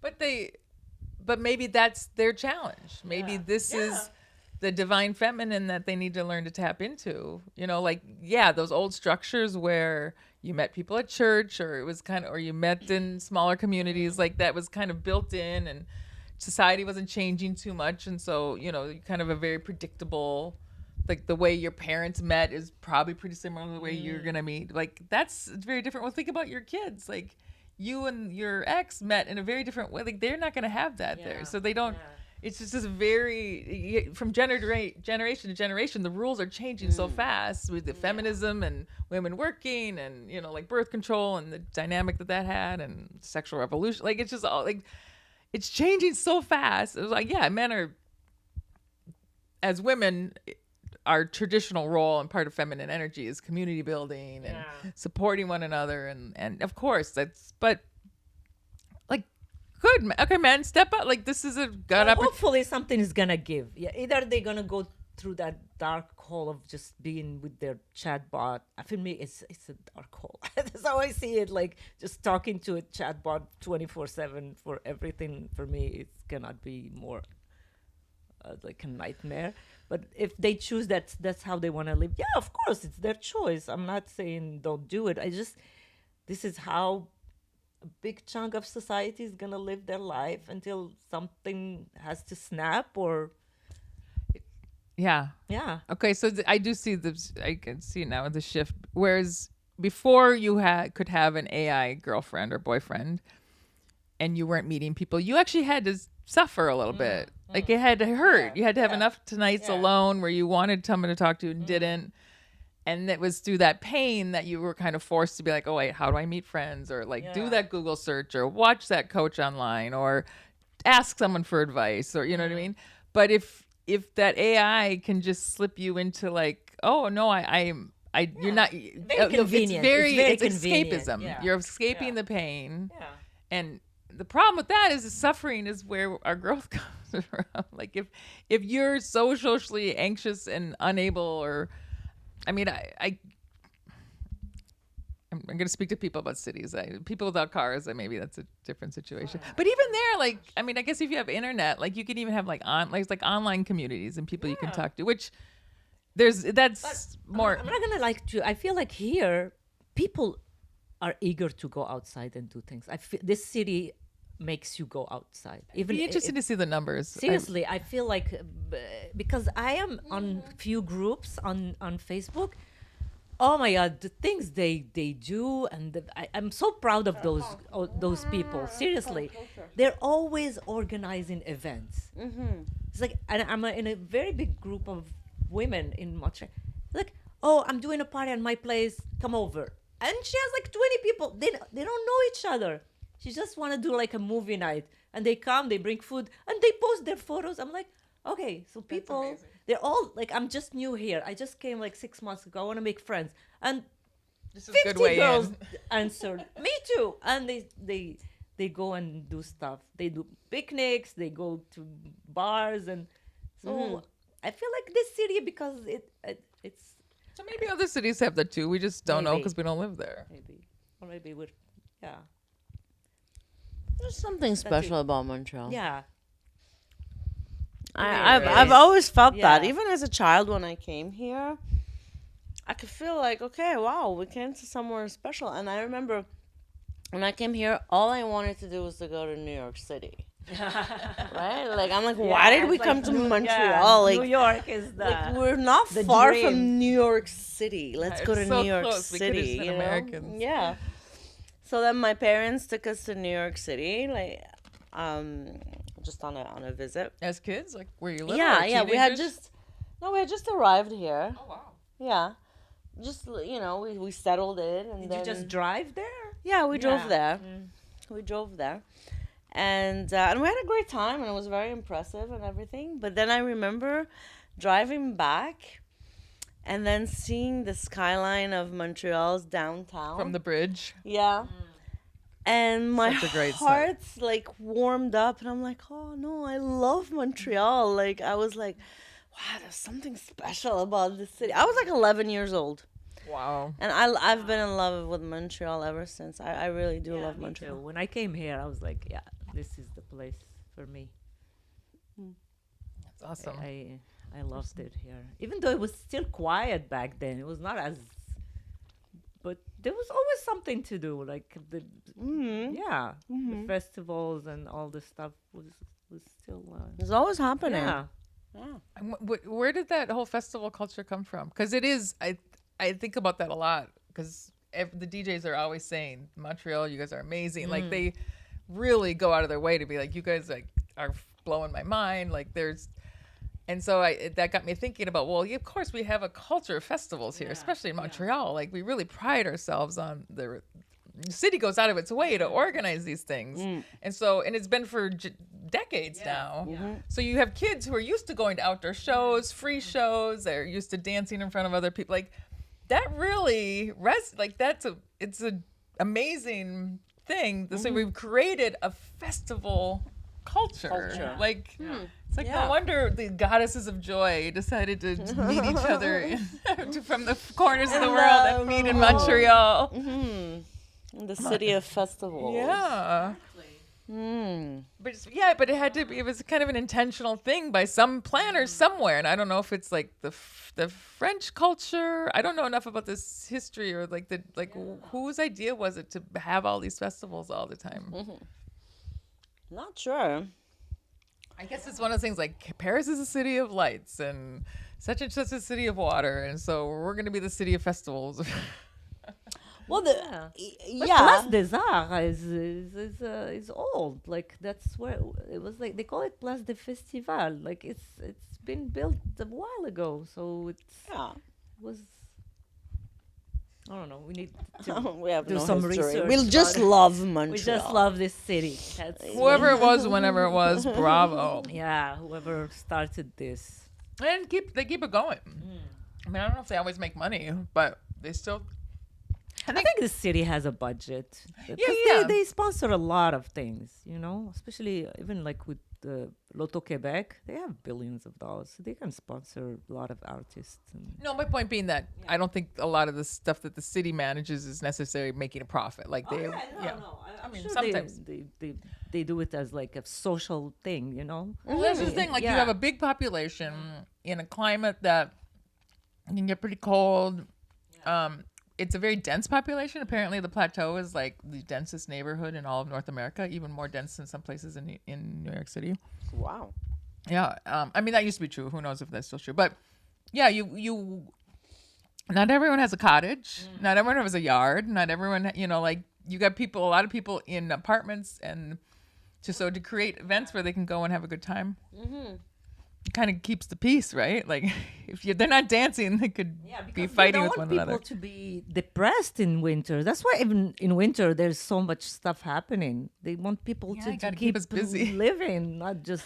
But maybe that's their challenge. Maybe this is the divine feminine that they need to learn to tap into. Those old structures where you met people at church, or it was or you met in smaller communities, like that was kind of built in, and society wasn't changing too much. And so, kind of a very predictable, like the way your parents met is probably pretty similar to the way you're going to meet. Like it's very different. Well, think about your kids. Like you and your ex met in a very different way. Like they're not going to have that there. So they don't, it's just this very, from generation to generation, the rules are changing so fast with the feminism and women working and, like birth control and the dynamic that had and sexual revolution. Like, it's just all like, it's changing so fast. It was like, men are, as women, our traditional role and part of feminine energy is community building and supporting one another. And of course but like, good. Okay, men, step up. Like, this is a good opportunity. Hopefully something is going to give. Yeah, either they're going to go through that dark hole of just being with their chatbot. For me, it's a dark hole. That's how I see it. Like, just talking to a chatbot 24/7 for everything, for me, it's cannot be more like a nightmare. But if they choose that's how they want to live, of course, it's their choice. I'm not saying don't do it. This is how a big chunk of society is gonna live their life until something has to snap or Yeah. yeah. Okay, so I do see this. I can see now the shift. Whereas before you could have an AI girlfriend or boyfriend, and you weren't meeting people, you actually had to suffer a little bit. Like it had to hurt. You had to have enough nights alone where you wanted someone to talk to and didn't. And it was through that pain that you were kind of forced to be like, oh wait, how do I meet friends? Or like do that Google search or watch that coach online or ask someone for advice or you know what I mean? But if that AI can just slip you into like, oh no, you're not convenient. It's convenient. escapism. Yeah. You're escaping the pain. Yeah. And the problem with that is the suffering is where our growth comes from. Like if you're so socially anxious and unable or I mean I'm going to speak to people about cities. People without cars, maybe that's a different situation. But even there, like, I mean, I guess if you have internet, like, you could even have like online communities and people you can talk to. Which that's more. I'm not gonna like to. I feel like here people are eager to go outside and do things. I feel this city makes you go outside. Even Be interested to see the numbers. Seriously, I feel like because I am on few groups on Facebook. Oh my God, the things they do, and I'm so proud of those people. Seriously, they're always organizing events. It's like, and I'm in a very big group of women in Montreal. Like, oh, I'm doing a party at my place. Come over, and she has like 20 people. They don't know each other. She just want to do like a movie night, and they come, they bring food, and they post their photos. I'm like, okay, so people. They're all like, I'm just new here. I just came like 6 months ago. I want to make friends. And this is 50 a good way girls in. answered, me too. And they go and do stuff. They do picnics. They go to bars. And so I feel like this city, because it's... So maybe other cities have that too. We just don't know Maybe. because we don't live there. Maybe. Or maybe we're... Yeah. There's something special about Montreal. Yeah. I've always felt that. Yeah. Even as a child when I came here, I could feel like, okay, wow, we came to somewhere special. And I remember when I came here, all I wanted to do was to go to New York City. Right? Like, I'm like, why did we come to Montreal? Like, New York is like, we're not the far dream. from New York City. Let's go to It's so New York close. We could've City. just been You know? Americans. Yeah. So then my parents took us to New York City, like, just on a visit. As kids, like where you live? Yeah. We had teenagers? we had just arrived here. Oh wow. Yeah. Just, we settled in. And Did then, you just drive there? Yeah, we drove Yeah. there. We drove there. And we had a great time, and it was very impressive and everything. But then I remember driving back and then seeing the skyline of Montreal's downtown. From the bridge. Yeah. And my Such a great sight. heart's like warmed up, and I'm like, oh no, I love Montreal. Like, I was like, wow, there's something special about this city. I was like 11 years old, Wow. and I've been in love with Montreal ever since. I really do love Me Montreal. too. When I came here, I was like, yeah, this is the place for me. That's awesome. I loved it here. Even though it was still quiet back then, it was not as... But there was always something to do, like the the festivals and all the stuff was still It's always happening. yeah. And where did that whole festival culture come from? Because it is, I think about that a lot. Because the DJs are always saying, Montreal, you guys are amazing. Like they really go out of their way to be like, you guys like are blowing my mind. Like there's, and so that got me thinking about, well, yeah, of course we have a culture of festivals here, especially in Montreal. Like we really pride ourselves on the city goes out of its way to organize these things. And so, and it's been for decades now. So you have kids who are used to going to outdoor shows, free shows. They're used to dancing in front of other people. Like that really it's an amazing thing. So we've created a festival culture. Like it's like no wonder the goddesses of joy decided to meet each other from the corners of the world and meet in Montreal. The city of festivals. Yeah. But but it had to be. It was kind of an intentional thing by some planner somewhere, and I don't know if it's like the French culture. I don't know enough about this history or like whose idea was it to have all these festivals all the time. Not sure. I guess it's one of those things like Paris is a city of lights and such a city of water, and so we're going to be the city of festivals. Well, But yeah. Place des Arts is old. Like that's where it was. Like they call it Place de Festival. Like it's been built a while ago. So Yeah. was. I don't know. We need to We have do no some history. research. We'll just about it. love Montreal. We just love this city. That's Whoever it was, whenever it was, bravo. yeah. Whoever started this. And they keep it going. I mean, I don't know if they always make money, but they still. I think the city has a budget. Yeah. They sponsor a lot of things, you know, especially even like with the Loto Quebec, they have billions of dollars. So they can sponsor a lot of artists. And No, my point being that I don't think a lot of the stuff that the city manages is necessarily making a profit. Like they, no. I mean, sure sometimes. they do it as like a social thing, you know. Well, that's the thing. Like you Yeah. have a big population in a climate that can get pretty cold. It's a very dense population. Apparently, the plateau is like the densest neighborhood in all of North America, even more dense than some places in New York City. Wow. Yeah, I mean that used to be true. Who knows if that's still true? But yeah, you. Not everyone has a cottage. Not everyone has a yard. Not everyone, like you got a lot of people in apartments, and to create events where they can go and have a good time. It kind of keeps the peace, right? Like if they're not dancing, they could be fighting with one They don't another. want people to be depressed in winter. That's why even in winter there's so much stuff happening. They want people Yeah, to you gotta keep keep us busy. living, not just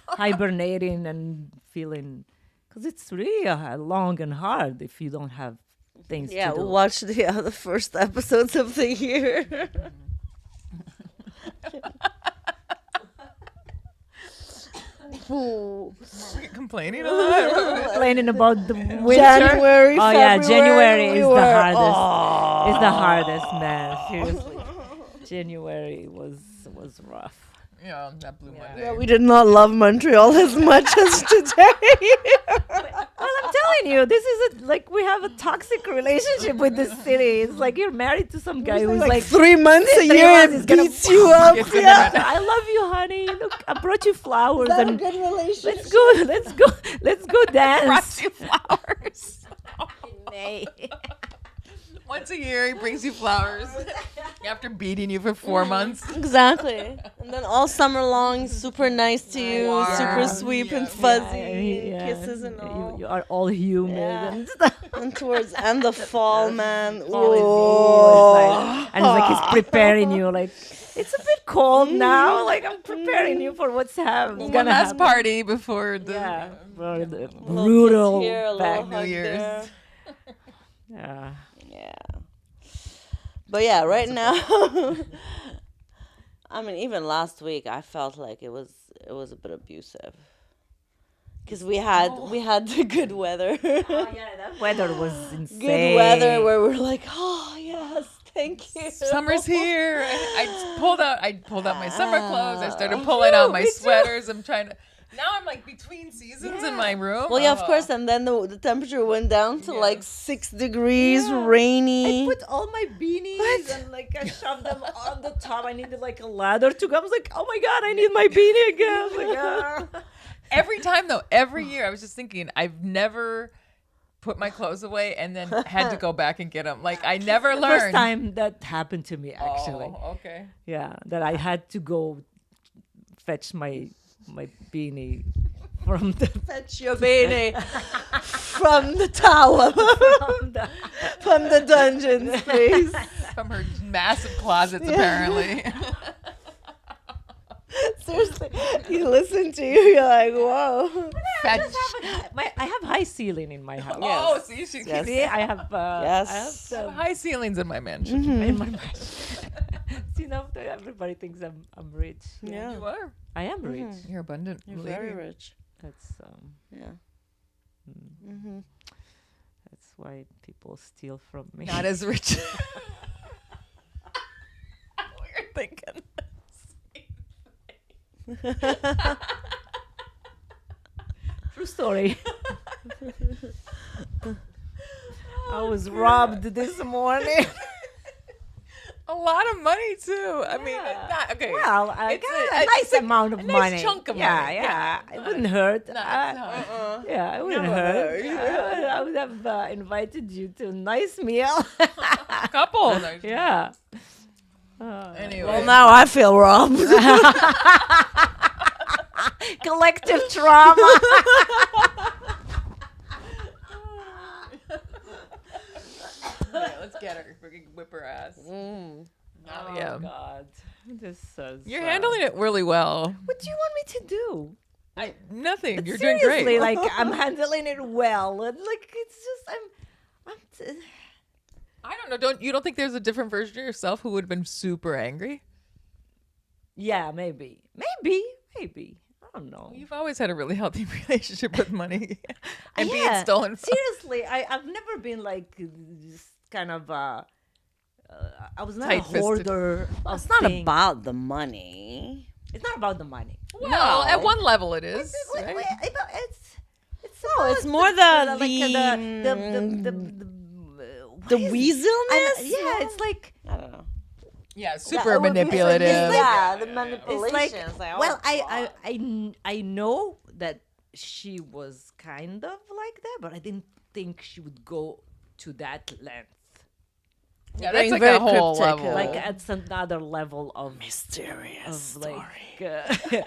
hibernating and feeling. Because it's really long and hard if you don't have things Yeah, to do. watch the first episodes of the year. We're complaining a lot. Complaining about the winter. January, Oh yeah, February, January we is were- the hardest. It's the hardest, man. Seriously, January was rough. Yeah, that Blue Monday. Yeah, we did not love Montreal as much as today. Well, I'm telling you, this is like we have a toxic relationship with this city. It's like you're married to some guy who's like 3 months a 3 year months and is gonna beats you up. It's gonna Yeah. I love you, honey. Look, I brought you flowers That's a and good relationship. let's go dance. Brought you flowers. May. Once a year, he brings you flowers after beating you for 4 months. Exactly. And then all summer long, super nice to you, Warm. super sweet Yeah. and fuzzy, Yeah. kisses and all. You are all humid Yeah. and stuff. And the fall, man. Fall is Whoa. like, and it's like he's preparing you like it's a bit cold now. Like I'm preparing you for what's happening. One last party before the Yeah, for the Little brutal kiss here, a back. little New hug Year's. there. Yeah. Yeah. But yeah, right now, I mean, even last week, I felt like it was a bit abusive. Because we had the good weather. Oh yeah, that weather was insane. Good weather where we're like, oh yes, thank you. Summer's here. I pulled out my summer clothes. I started pulling out my me too. sweaters. I'm trying to. Now I'm like between seasons in my room. Well, yeah, of course, and then the temperature went down to like 6 degrees, Yeah. rainy. I put all my beanies and like I shoved them on the top. I needed like a ladder to go. I was like, oh my god, I need my beanie again. I was like, ah. Every time though, every year, I was just thinking, I've never put my clothes away and then had to go back and get them. Like I never First learned. time that happened to me actually. Oh, okay. Yeah, that I had to go fetch my beanie from the Fetch your beanie from the tower, from the dungeons, please. From her massive closets, apparently. Seriously, you listen to you, you're like, whoa. Fetch. I have high ceiling in my house. Oh, see, she Yes. See, I have Yes. I have some high ceilings in my mansion. in my See now everybody thinks I'm rich. Yeah. You are. I am rich. You're abundant. You're lady. very rich. That's Yeah. Mm-hmm. that's why people steal from me. Not as rich. We're thinking. True story. I was robbed this morning. A lot of money too. I mean, not, okay. Well, I It's got a- a nice it's a- amount of a nice money. chunk of yeah, money. Yeah, Yeah. it wouldn't hurt. No, it's not. Yeah, it wouldn't hurt. I would have invited you to a nice meal. Couple. Yeah. Anyway. Well, now I feel robbed. Collective trauma. Yeah, let's get her. Freaking whip her ass. Oh Yeah. God, this is. You're handling it really well. What do you want me to do? Nothing. You're Seriously, doing great. like I'm handling it well. And, like it's just I don't know. You don't think there's a different version of yourself who would have been super angry? yeah, maybe. I don't know. You've always had a really healthy relationship with money and being Yeah, stolen from. Seriously, I've never been like just kind of. I was not a Tight-fisted. hoarder. It's not about the money. It's not about the money. Well, at one level it is. right? It's No, it's more the weaselness. Yeah, it's like I don't know. Yeah, super manipulative. The it's manipulations. like well, I know that she was kind of like that, but I didn't think she would go to that length. Yeah, that's Being like very a whole cryptic, level. Like it's another level of Mysterious of story. like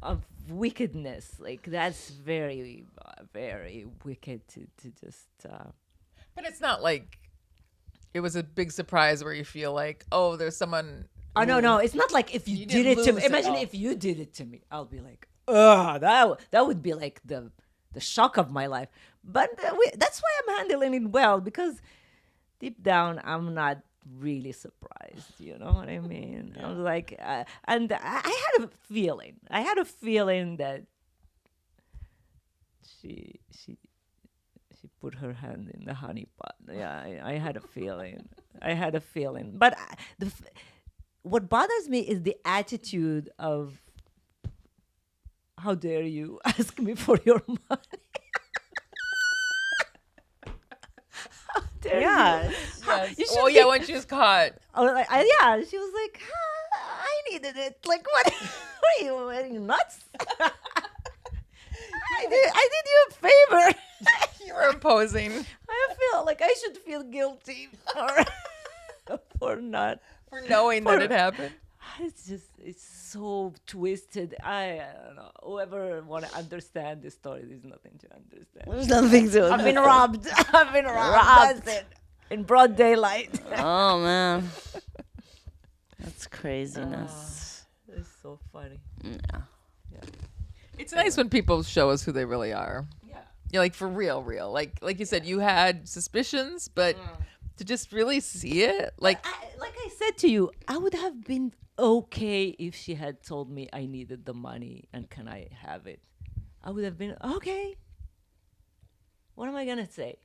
of wickedness. Like that's very very wicked to just. But it's not like it was a big surprise where you feel like, oh, there's someone. Oh no, it's not like if you, You did didn't it to lose me. it Imagine all. if you did it to me, I'll be like, oh, that would be like the shock of my life. But that's why I'm handling it well because deep down I'm not really surprised. You know what I mean? I was like, and I had a feeling. I had a feeling that she put her hand in the honey pot. Yeah, I had a feeling. But what bothers me is the attitude of, how dare you ask me for your money? How dare you? Yes. You should Oh, yeah, be- when she was caught. yeah, she was like, I needed it. Like, what? Are you nuts? I did you a favor. You were imposing. I feel like I should feel guilty for not. For knowing that it happened. It's so twisted. I don't know. Whoever want to understand this story, there's nothing to understand. There's nothing to it. I've been robbed. I've been robbed. That's it. In broad daylight. Oh man, that's craziness. It's so funny. Yeah. It's nice when people show us who they really are. Yeah. You're like, for real. Like you said, you had suspicions, but to just really see it, like Like I said to you, I would have been okay if she had told me I needed the money and can I have it. I would have been okay. What am I gonna say?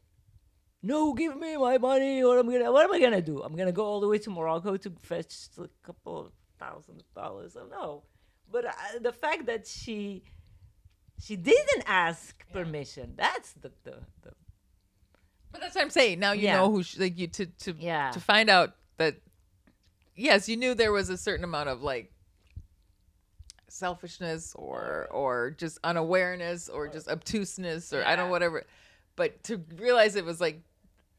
No, give me my money, or what am I gonna do? I'm gonna go all the way to Morocco to fetch a couple of $1,000. Oh, no, but the fact that she didn't ask permission. That's the But that's what I'm saying. Now you Yeah. know who like you Yeah. to find out that yes, you knew there was a certain amount of like selfishness or just unawareness or just obtuseness or I don't know, whatever. But to realize it was like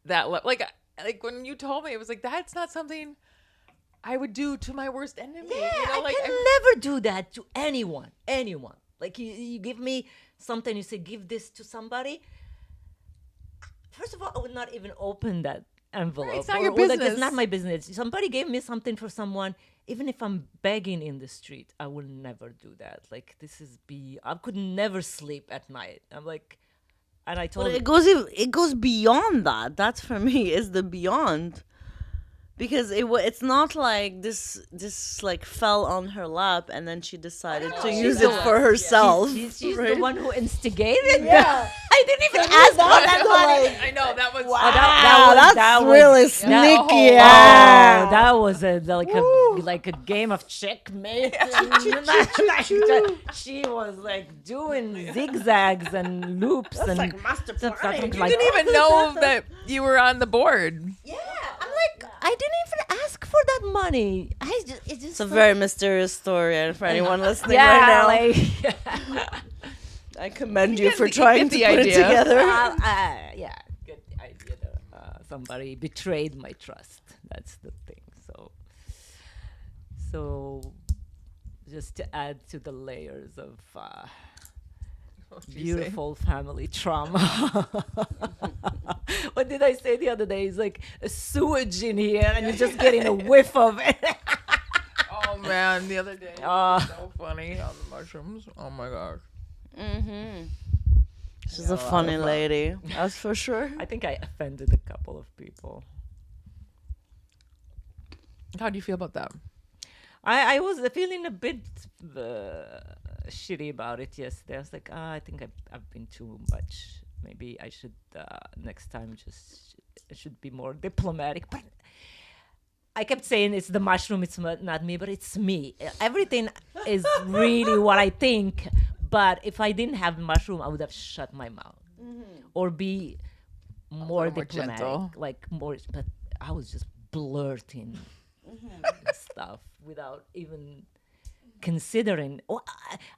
that like when you told me, it was like that's not something I would do to my worst enemy. Yeah, you know, I like can never do that to anyone. Like you give me something, you say give this to somebody. First of all, I would not even open that envelope. Right, it's not your like, business. it's not my business. Somebody gave me something for someone, even if I'm begging in the street, I will never do that. Like I could never sleep at night. I'm like, and I told But it goes beyond that. That's for me is the beyond, because it's not like this like fell on her lap and then she decided to use it for herself. She's right? the one who instigated Yeah. that. I didn't even ask for that money. I know that was. Wow, that's really sneaky. Oh, Yeah. that was like a game of checkmate. She was like doing zigzags and loops and like master planning. You didn't even know that you were on the board. Yeah, I'm like, I didn't even ask for that money. It's It's a very mysterious story, and for anyone listening yeah, right now, like, I commend You you get for the- trying you to get put the it idea. together. yeah, good idea. Somebody betrayed my trust. That's the thing. So just to add to the layers of What'd you say? beautiful family trauma. What did I say the other day? It's like a sewage in here, and you're just getting a whiff of it. Oh man, the other day. So funny on the mushrooms. Oh my gosh. She's a funny lady, that's for sure. I think I offended a couple of people. How do you feel about that? I was feeling a bit shitty about it yesterday. I was like, I think I've been too much. Maybe I should next time I should be more diplomatic. But I kept saying it's the mushroom, it's not me, but it's me. Everything is really what I think. But if I didn't have the mushroom, I would have shut my mouth or be more little more diplomatic, gentle. like more. But I was just blurting stuff without even considering. Oh,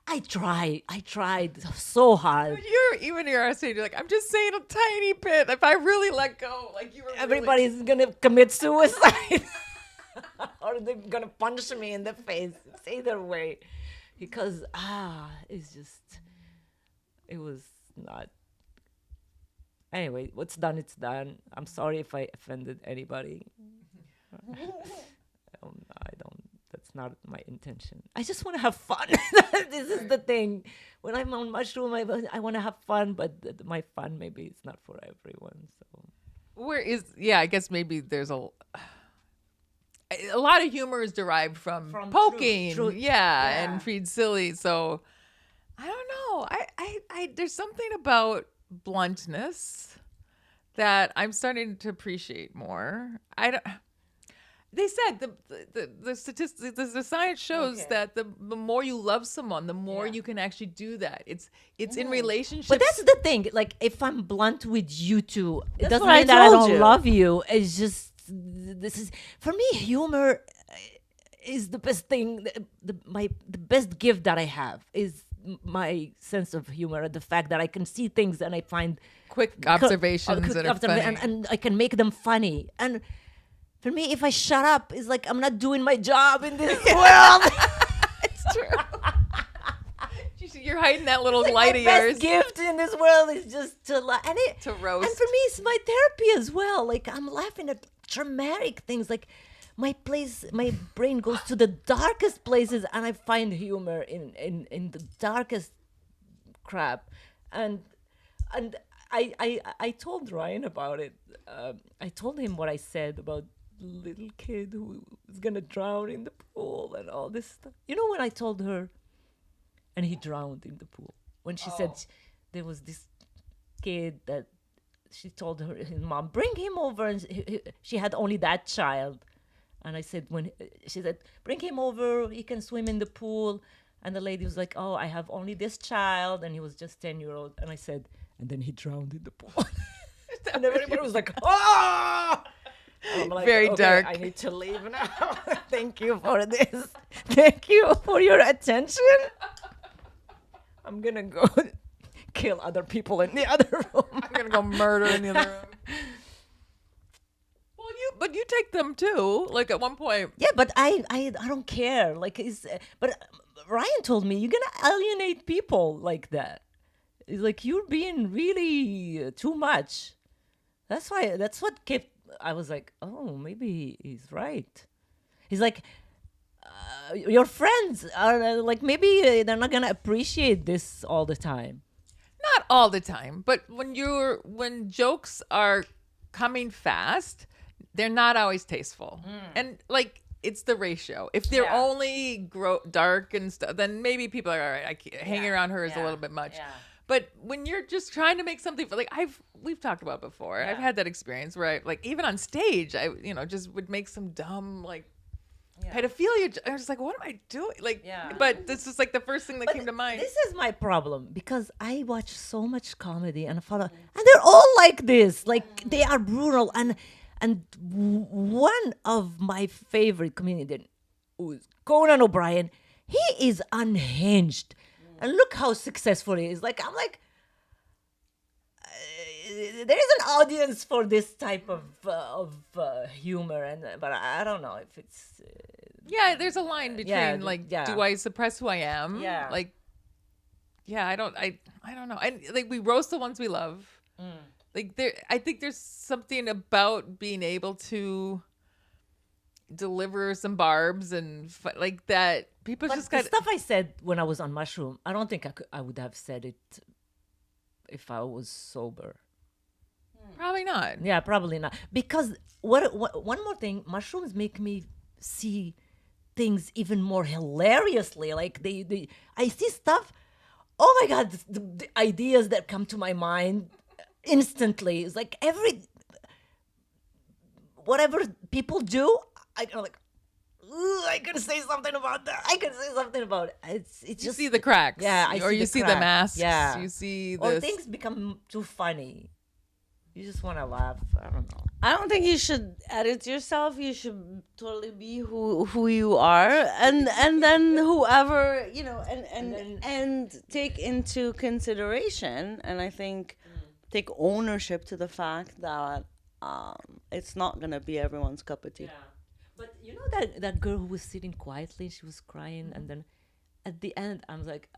I tried so hard. You're saying you're like, I'm just saying a tiny bit. If I really let go, like you were. Everybody's gonna commit suicide, or they're gonna punch me in the face. It's either way, because it was not. Anyway, what's done, it's done. I'm sorry if I offended anybody. I don't. That's not my intention. I just want to have fun. This is the thing. When I'm on mushroom, I want to have fun, but my fun maybe it's not for everyone. So I guess maybe there's a lot of humor is derived from poking. truth. Yeah, and feed silly. So I don't know. I there's something about bluntness that I'm starting to appreciate more. They said the statistics, the science shows that the more you love someone, the more you can actually do that. It's in relationships. But that's the thing. Like, if I'm blunt with you two, it doesn't what I mean that I told don't you. love you. It's just this is for me. Humor is the best thing. The best gift that I have is my sense of humor. The fact that I can see things and I find quick observations quick that are funny. and I can make them funny. And for me, if I shut up, it's like I'm not doing my job in this world. It's true. You're hiding that little Like, light my of best yours. gift in this world is just to laugh. To roast. And for me, it's my therapy as well. Like, I'm laughing at dramatic things. Like, my brain goes to the darkest places, and I find humor in the darkest crap. And I told Ryan about it. I told him what I said about little kid who was gonna drown in the pool and all this stuff. You know, when I told her, and he drowned in the pool. When she said there was this kid that she told his mom, bring him over, and she had only that child. And I said, she said, bring him over, he can swim in the pool. And the lady was like, oh, I have only this child, and he was just 10-year-old. And I said, and then he drowned in the pool. And everybody was like, oh! I'm like, Very okay, dark. I need to leave now. Thank you for this. Thank you for your attention. I'm going to go kill other people in the other room. I'm gonna go murder in the other room. But you take them too. Like at one point. Yeah, but I don't care. Like, but Ryan told me you're gonna alienate people like that. It's like you're being really too much. That's what kept. I was like, oh, maybe he's right. He's like, your friends are like, maybe they're not gonna appreciate this all the time. Not all the time, but when jokes are coming fast, they're not always tasteful. And like, it's the ratio. If they're Yeah. only dark and stuff, then maybe people are all right. Hanging around her is a little bit much. Yeah. But when you're just trying to make something like we've talked about before. I've had that experience where I like even on stage I just would make some dumb like pedophilia. I was just like, what am I doing? Like, but this is like the first thing that came to mind. This is my problem because I watch so much comedy and I follow, and they're all like this. Like they are brutal. And one of my favorite comedians, who's Conan O'Brien, he is unhinged, and look how successful he is. Like I'm like, there is an audience for this type of humor, but I don't know if it's. Yeah, there's a line between do I suppress who I am? Yeah. Like, yeah, I don't know. And like we roast the ones we love. Like I think there's something about being able to deliver some barbs and like that. People But just the got stuff I said when I was on mushroom, I don't think I would have said it if I was sober. probably not. Yeah, probably not. Because one more thing, mushrooms make me see things even more hilariously. Like I see stuff. Oh my God, the ideas that come to my mind instantly. It's like whatever people do, I go like, ooh, I could say something about that. I could say something about it. It's You just see the cracks. Yeah, or you see the crack. masks. Yeah, You see or this. things become too funny. You just want to laugh. I don't know. I don't think you should edit yourself. You should totally be who you are, and then whoever and take into consideration, and I think take ownership to the fact that it's not gonna be everyone's cup of tea. But you know that girl who was sitting quietly, she was crying, and then at the end, I'm like,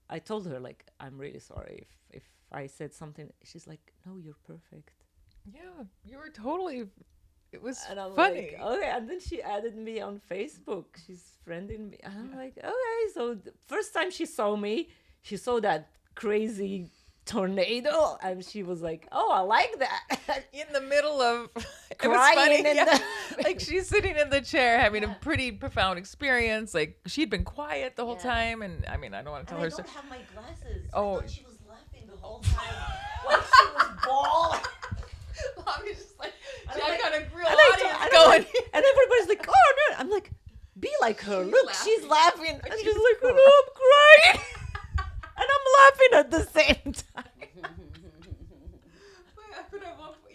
I told her like, I'm really sorry if I said something. She's like, no, you're perfect. Yeah, you were totally. It was And I'm funny. like, okay. And then she added me on Facebook. She's friending me. And I'm like, okay. So the first time she saw me, she saw that crazy tornado, and she was like, oh, I like that. In the middle of it was Crying funny, in yeah. the- Like she's sitting in the chair having a pretty profound experience. Like she'd been quiet the whole time, and I mean I don't want to tell her. have my glasses. Oh. I thought she was laughing the whole time while she was bawling. Mommy's just like, I'm I like- got a real and I audience and I'm going. like- and everybody's like, oh no. I'm like, be like her. Look, laughing. she's laughing. And she's she's like, oh, no, I'm crying. And I'm laughing at the same time.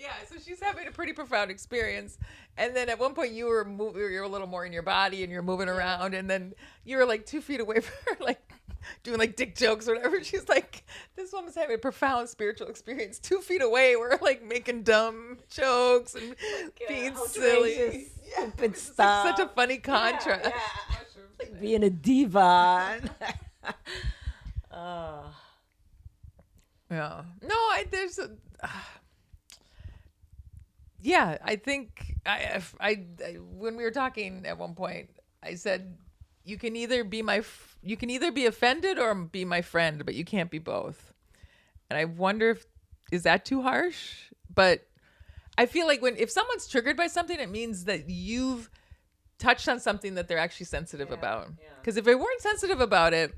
Yeah, so she's having a pretty profound experience, and then at one point you're a little more in your body and you're moving around, and then you were like 2 feet away from her, like doing like dick jokes or whatever. She's like, this woman's having a profound spiritual experience. 2 feet away, we're like making dumb jokes and being silly. Outrageous, stupid It's stuff. like such a funny contrast. Like being a diva. Yeah. No, there's a. Yeah, I think I when we were talking at one point, I said you can either be offended or be my friend, but you can't be both. And I wonder is that too harsh? But I feel like if someone's triggered by something, it means that you've touched on something that they're actually sensitive about. Because if they weren't sensitive about it,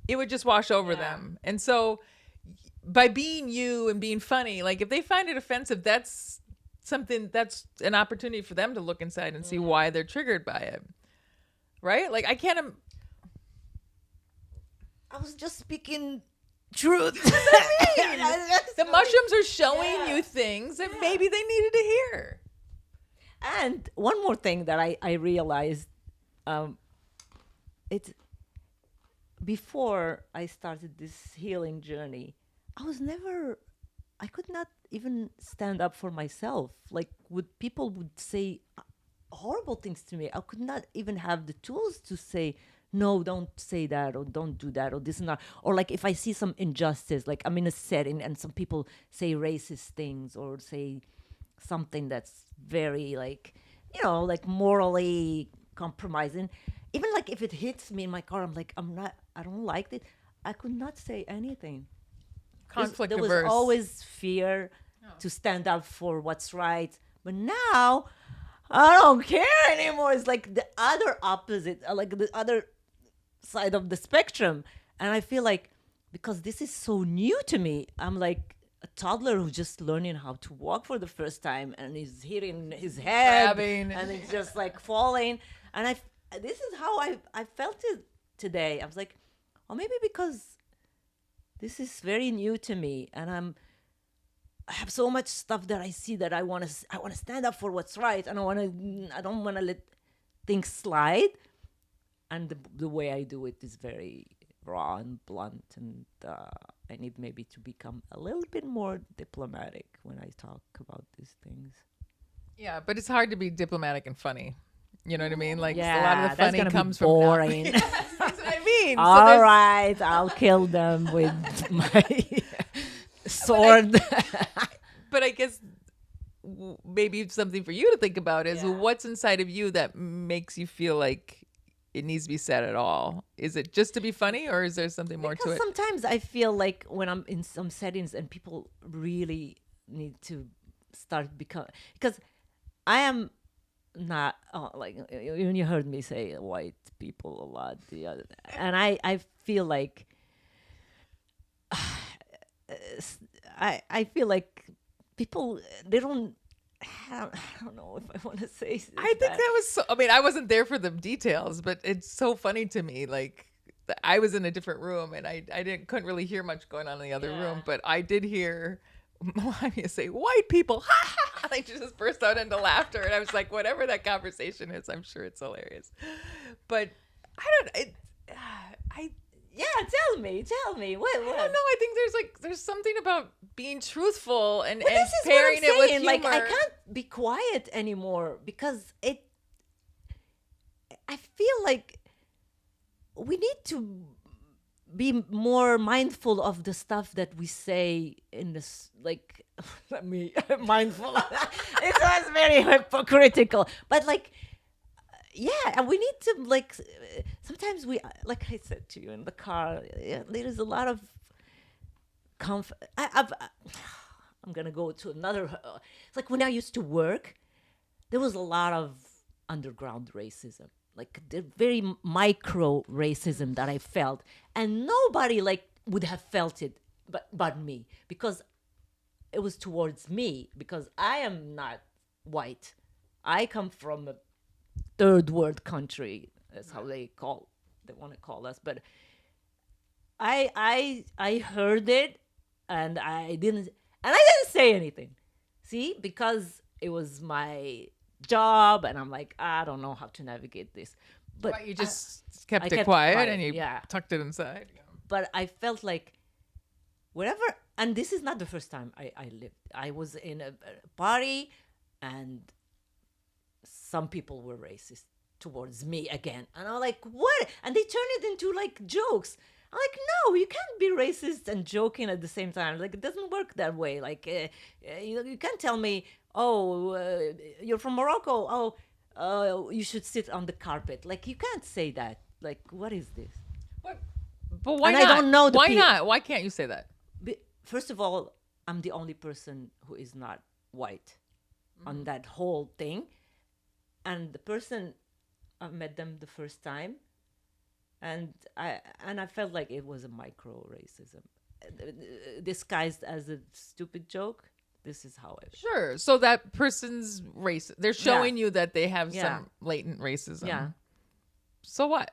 it would just wash over them. And so by being you and being funny, like if they find it offensive, that's an opportunity for them to look inside and see why they're triggered by it. Right? Like I can't. I was just speaking truth. The mushrooms are showing you things that maybe they needed to hear. And one more thing that I realized, it's before I started this healing journey, I could not even stand up for myself. Like people would say horrible things to me. I could not even have the tools to say, no, don't say that, or don't do that, or this and that. Or like if I see some injustice, like I'm in a setting and some people say racist things or say something that's very like morally compromising. Even like if it hits me in my car, I'm like, I don't like it. I could not say anything. Conflict there was averse. always fear to stand up for what's right. But now I don't care anymore. It's like the other opposite, like the other side of the spectrum. And I feel like because this is so new to me, I'm like a toddler who's just learning how to walk for the first time, and he's hitting his head Grabbing. and it's just like falling. And this is how I felt it today. I was like, oh, maybe because this is very new to me, and I have so much stuff that I see that I want to stand up for what's right, and I don't want to let things slide. And the way I do it is very raw and blunt, and I need maybe to become a little bit more diplomatic when I talk about these things. Yeah, but it's hard to be diplomatic and funny. You know what I mean? Like a lot Yeah, of the that's funny gonna be comes from boring. Yes, that's what I mean. So All there's- right, I'll kill them with my sword. But I guess maybe something for you to think about is Yeah. what's inside of you that makes you feel like it needs to be said at all. Is it just to be funny, or is there something more to Because it? sometimes I feel like when I'm in some settings and people really need to start because I am not like you heard me say white people a lot the other, and I feel like I feel like people they don't have, I don't know if I want to say this, I think but- that was so, I mean, I wasn't there for the details, but it's so funny to me. Like I was in a different room and I couldn't really hear much going on in the other room, but I did hear Melania say, "White people," ha ha, ha. They just burst out into laughter. And I was like, whatever that conversation is, I'm sure it's hilarious. But yeah, tell me what I don't know. I think there's something about being truthful and This is what I'm pairing it with saying. humor. Like I can't be quiet anymore because I feel like we need to be more mindful of the stuff that we say in this. Like, let me mindful. It was very hypocritical, but like. Yeah, and we need to like. Sometimes we, like I said to you in the car, there is a lot of I'm gonna go to another. It's like when I used to work, there was a lot of underground racism, like the very micro racism that I felt, and nobody like would have felt it, but me, because it was towards me, because I am not white. I come from a third world country. That's how they want to call us. But I heard it, and I didn't say anything. See, because it was my job, and I'm like, I don't know how to navigate this. But But you just kept I it kept quiet, quiet, and you yeah. tucked it inside. but I felt like wherever, and this is not the first time I lived. I was in a party, and some people were racist towards me again, and I'm like, what? And they turn it into like jokes. I'm like, no, you can't be racist and joking at the same time. Like, it doesn't work that way. Like, you can't tell me, oh, you're from Morocco. Oh, you should sit on the carpet. Like, you can't say that. Like, what is this? But why And not? I don't know the why peop- not? Why can't you say that? First of all, I'm the only person who is not white on that whole thing. And the person, I met them the first time, and I felt like it was a micro racism disguised as a stupid joke. This is how I feel. Sure. So that person's race, they're showing you that they have Yeah. some latent racism. Yeah. So what?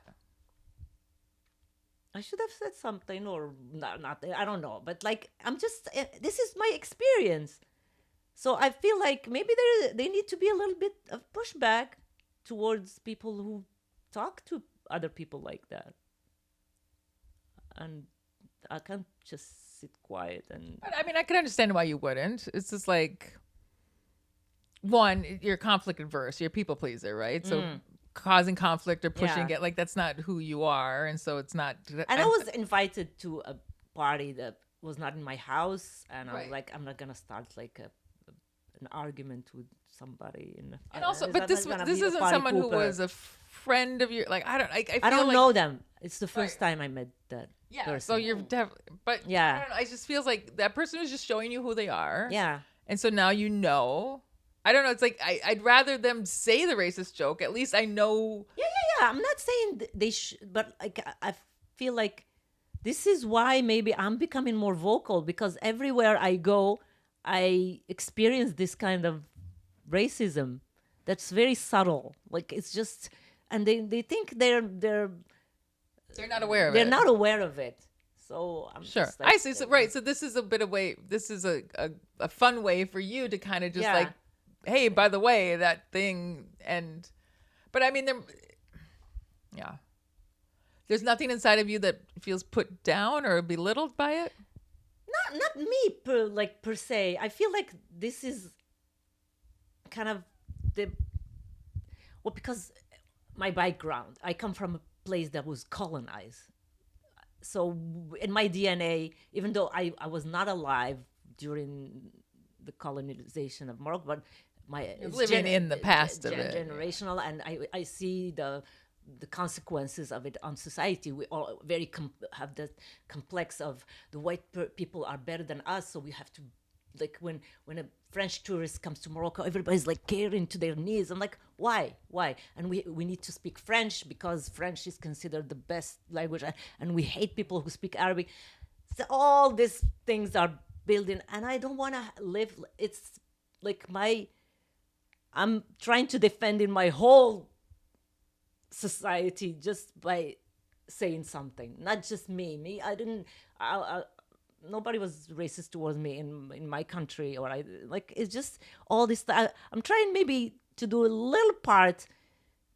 I should have said something or not. I don't know. But like, I'm just, this is my experience. So I feel like maybe they need to be a little bit of pushback towards people who talk to other people like that. And I can't just sit quiet and. But I mean, I can understand why you wouldn't. It's just like, one, you're conflict adverse. You're a people pleaser, right? So causing conflict or pushing Yeah. it, like that's not who you are, and so it's not. And I was invited to a party that was not in my house, and I was Right. like, I'm not gonna start like an argument with somebody. And also, it's but not this gonna this be a isn't party someone who pooper. was a friend of your. Like I don't. I feel I don't like, know them. It's the first time I met that Yeah. person. So you're definitely. But Yeah. I don't know. It just feels like that person is just showing you who they are. Yeah. And so now you know I don't know. It's like I'd rather them say the racist joke. At least I know. Yeah. I'm not saying they should, but like I feel like this is why maybe I'm becoming more vocal, because everywhere I go, I experience this kind of racism that's very subtle. Like it's just, and they think They're not aware of they're it. not aware of it. So I'm Sure. just like, I see. So, right. So this is a bit of way. This is a fun way for you to kind of just Yeah. like, hey, by the way, that thing. But I mean, yeah. There's nothing inside of you that feels put down or belittled by it. not me per se. I feel like this is kind of the well, because my background, I come from a place that was colonized. So in my DNA, even though I was not alive during the colonization of Morocco, but my You're living in the past of it. generational, and I see the consequences of it on society. We all have that complex of the white people are better than us, so we have to, like when a French tourist comes to Morocco, everybody's like carrying to their knees. I'm like, why? And we need to speak French because French is considered the best language, and we hate people who speak Arabic. So all these things are building, and I don't want to live. It's like I'm trying to defend in my whole society just by saying something, not just me. I didn't. Nobody was racist towards me in my country, or I like. It's just all this. I'm trying maybe to do a little part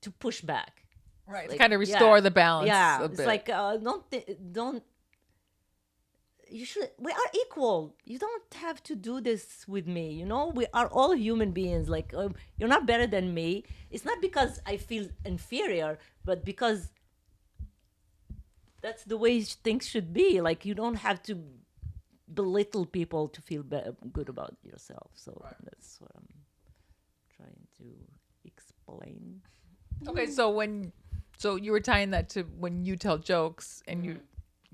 to push back, Right. like, to kind of restore yeah. the balance. Yeah, A it's bit. like don't. You should. We are equal. You don't have to do this with me. You know, we are all human beings. Like you're not better than me. It's not because I feel inferior, but because that's the way things should be. Like you don't have to belittle people to feel good about yourself. So that's what I'm trying to explain. Okay, so you were tying that to when you tell jokes and you,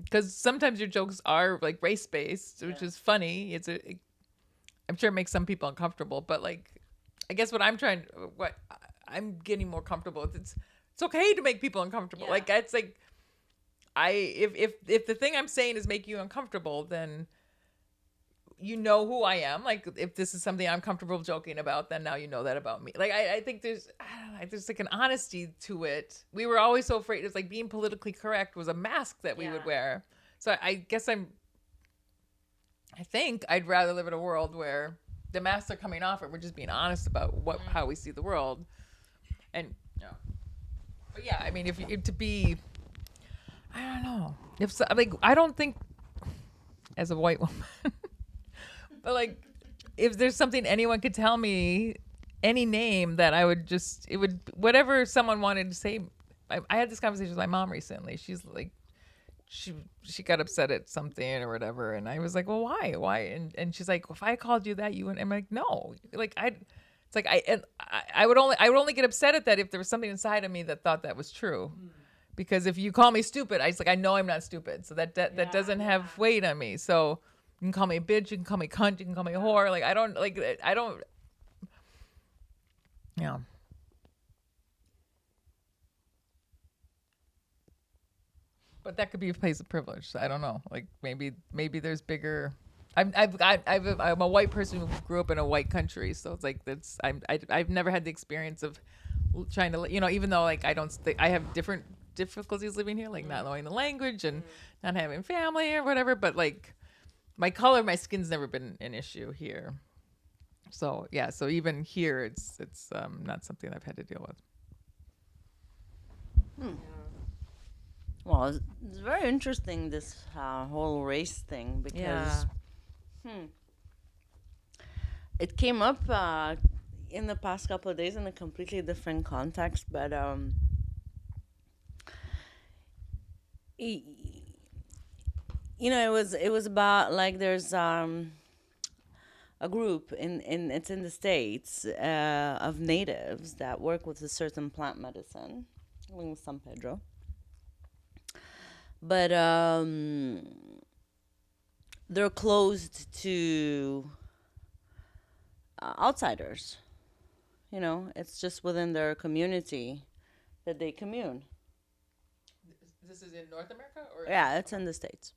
because sometimes your jokes are like race based, which is funny. I'm sure it makes some people uncomfortable, but like, I guess what I'm getting more comfortable with, it's okay to make people uncomfortable. Yeah. Like it's like, if the thing I'm saying is making you uncomfortable, then you know who I am. Like if this is something I'm comfortable joking about, then now you know that about me. Like I think there's like an honesty to it. We were always so afraid. It's like being politically correct was a mask that we would wear. So I guess I think I'd rather live in a world where the masks are coming off and we're just being honest about how we see the world. And but yeah, I mean, if to be, I don't know, I don't think as a white woman. But like, if there's something anyone could tell me, any name that I would whatever someone wanted to say. I had this conversation with my mom recently. She's like, she got upset at something or whatever, and I was like, well, why? And she's like, well, if I called you that, you wouldn't. I'm like, no, like it's like I would only get upset at that if there was something inside of me that thought that was true. Because if you call me stupid, I know I'm not stupid, so that doesn't have weight on me. So. You can call me a bitch, you can call me cunt, you can call me a whore. Like, I don't. Yeah. But that could be a place of privilege. I don't know. Like, maybe there's bigger. I'm a white person who grew up in a white country, so it's like I've never had the experience of trying to, even though like I have different difficulties living here, like not knowing the language and not having family or whatever, but like. My color, my skin's never been an issue here. So yeah, so even here, it's not something I've had to deal with. Well, it's very interesting, this whole race thing, because it came up in the past couple of days in a completely different context, but it was about like there's a group it's in the States of natives that work with a certain plant medicine, in San Pedro. But they're closed to outsiders. You know, it's just within their community that they commune. This is in North America, or Yeah, it's in the States.